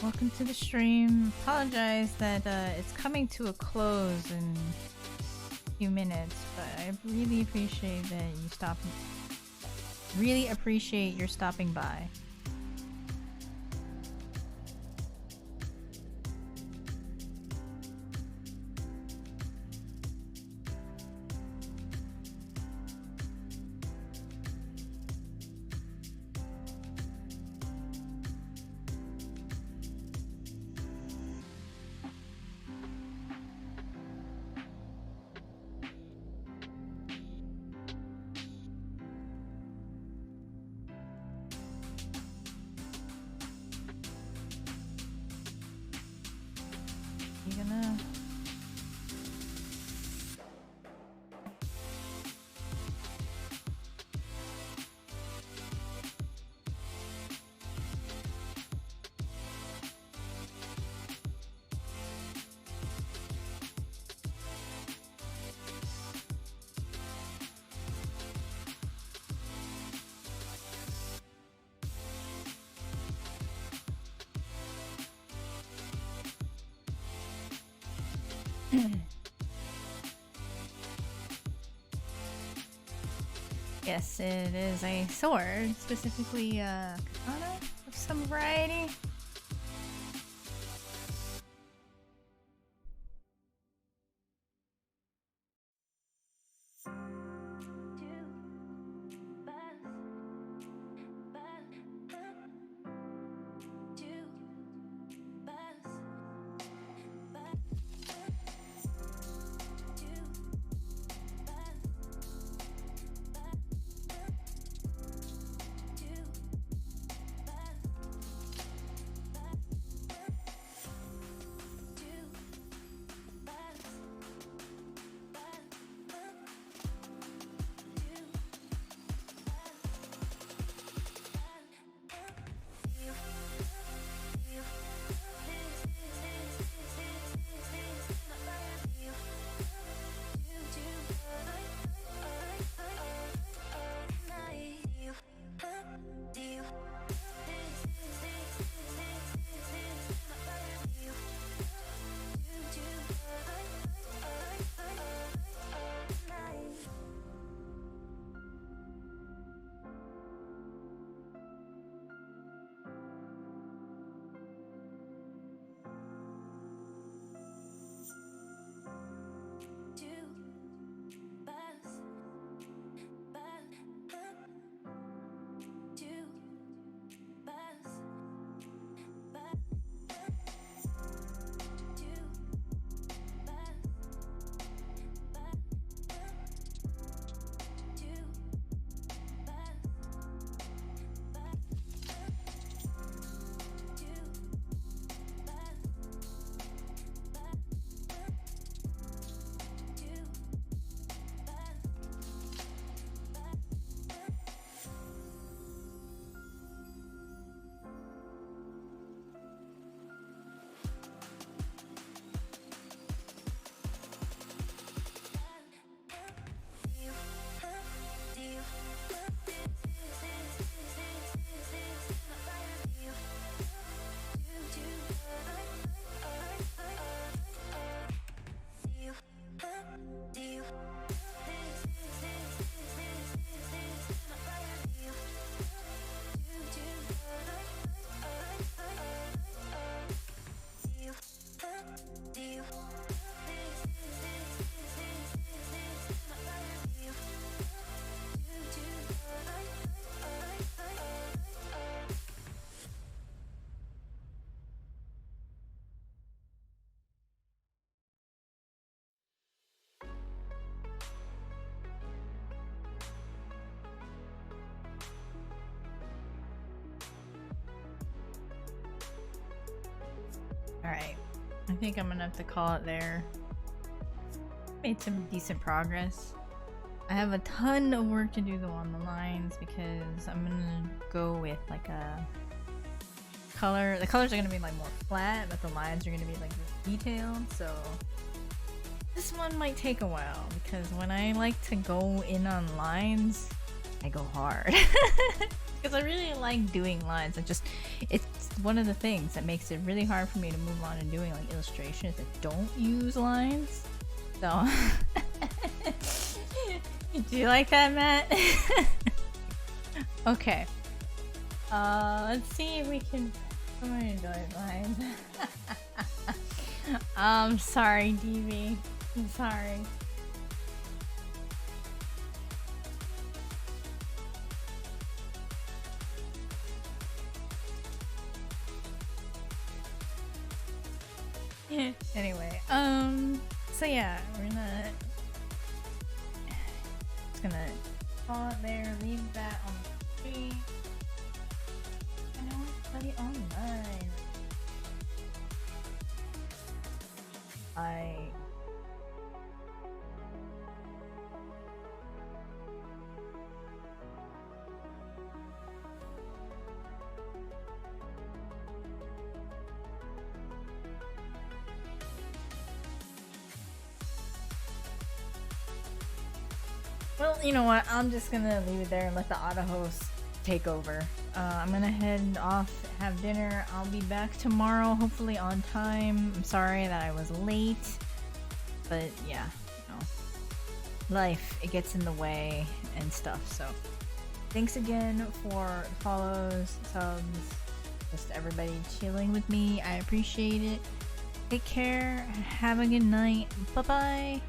Welcome to the stream. Apologize that it's coming to a close in a few minutes, but I really appreciate that you stopped. Really appreciate your stopping by. Yes, it is a sword, specifically a katana of some variety. Alright, I think I'm gonna have to call it there. Made some decent progress. I have a ton of work to do though on the lines because I'm gonna go with like a color. The colors are gonna be like more flat, but the lines are gonna be like detailed, so this one might take a while because when I like to go in on lines, I go hard. Because I really like doing lines. It's one of the things that makes it really hard for me to move on and doing like illustrations that don't use lines. So, do you like that, Matt? Okay. Let's see if we can. I'm gonna do lines. I'm sorry, DV. I'm sorry. Anyway, so yeah, just gonna call it there, leave that on the screen. I know it's pretty online. Well, you know what? I'm just gonna leave it there and let the auto host take over. I'm gonna head off, have dinner. I'll be back tomorrow, hopefully on time. I'm sorry that I was late, but yeah, you know, life, it gets in the way and stuff. So thanks again for follows, subs, just everybody chilling with me. I appreciate it. Take care. Have a good night. Bye bye.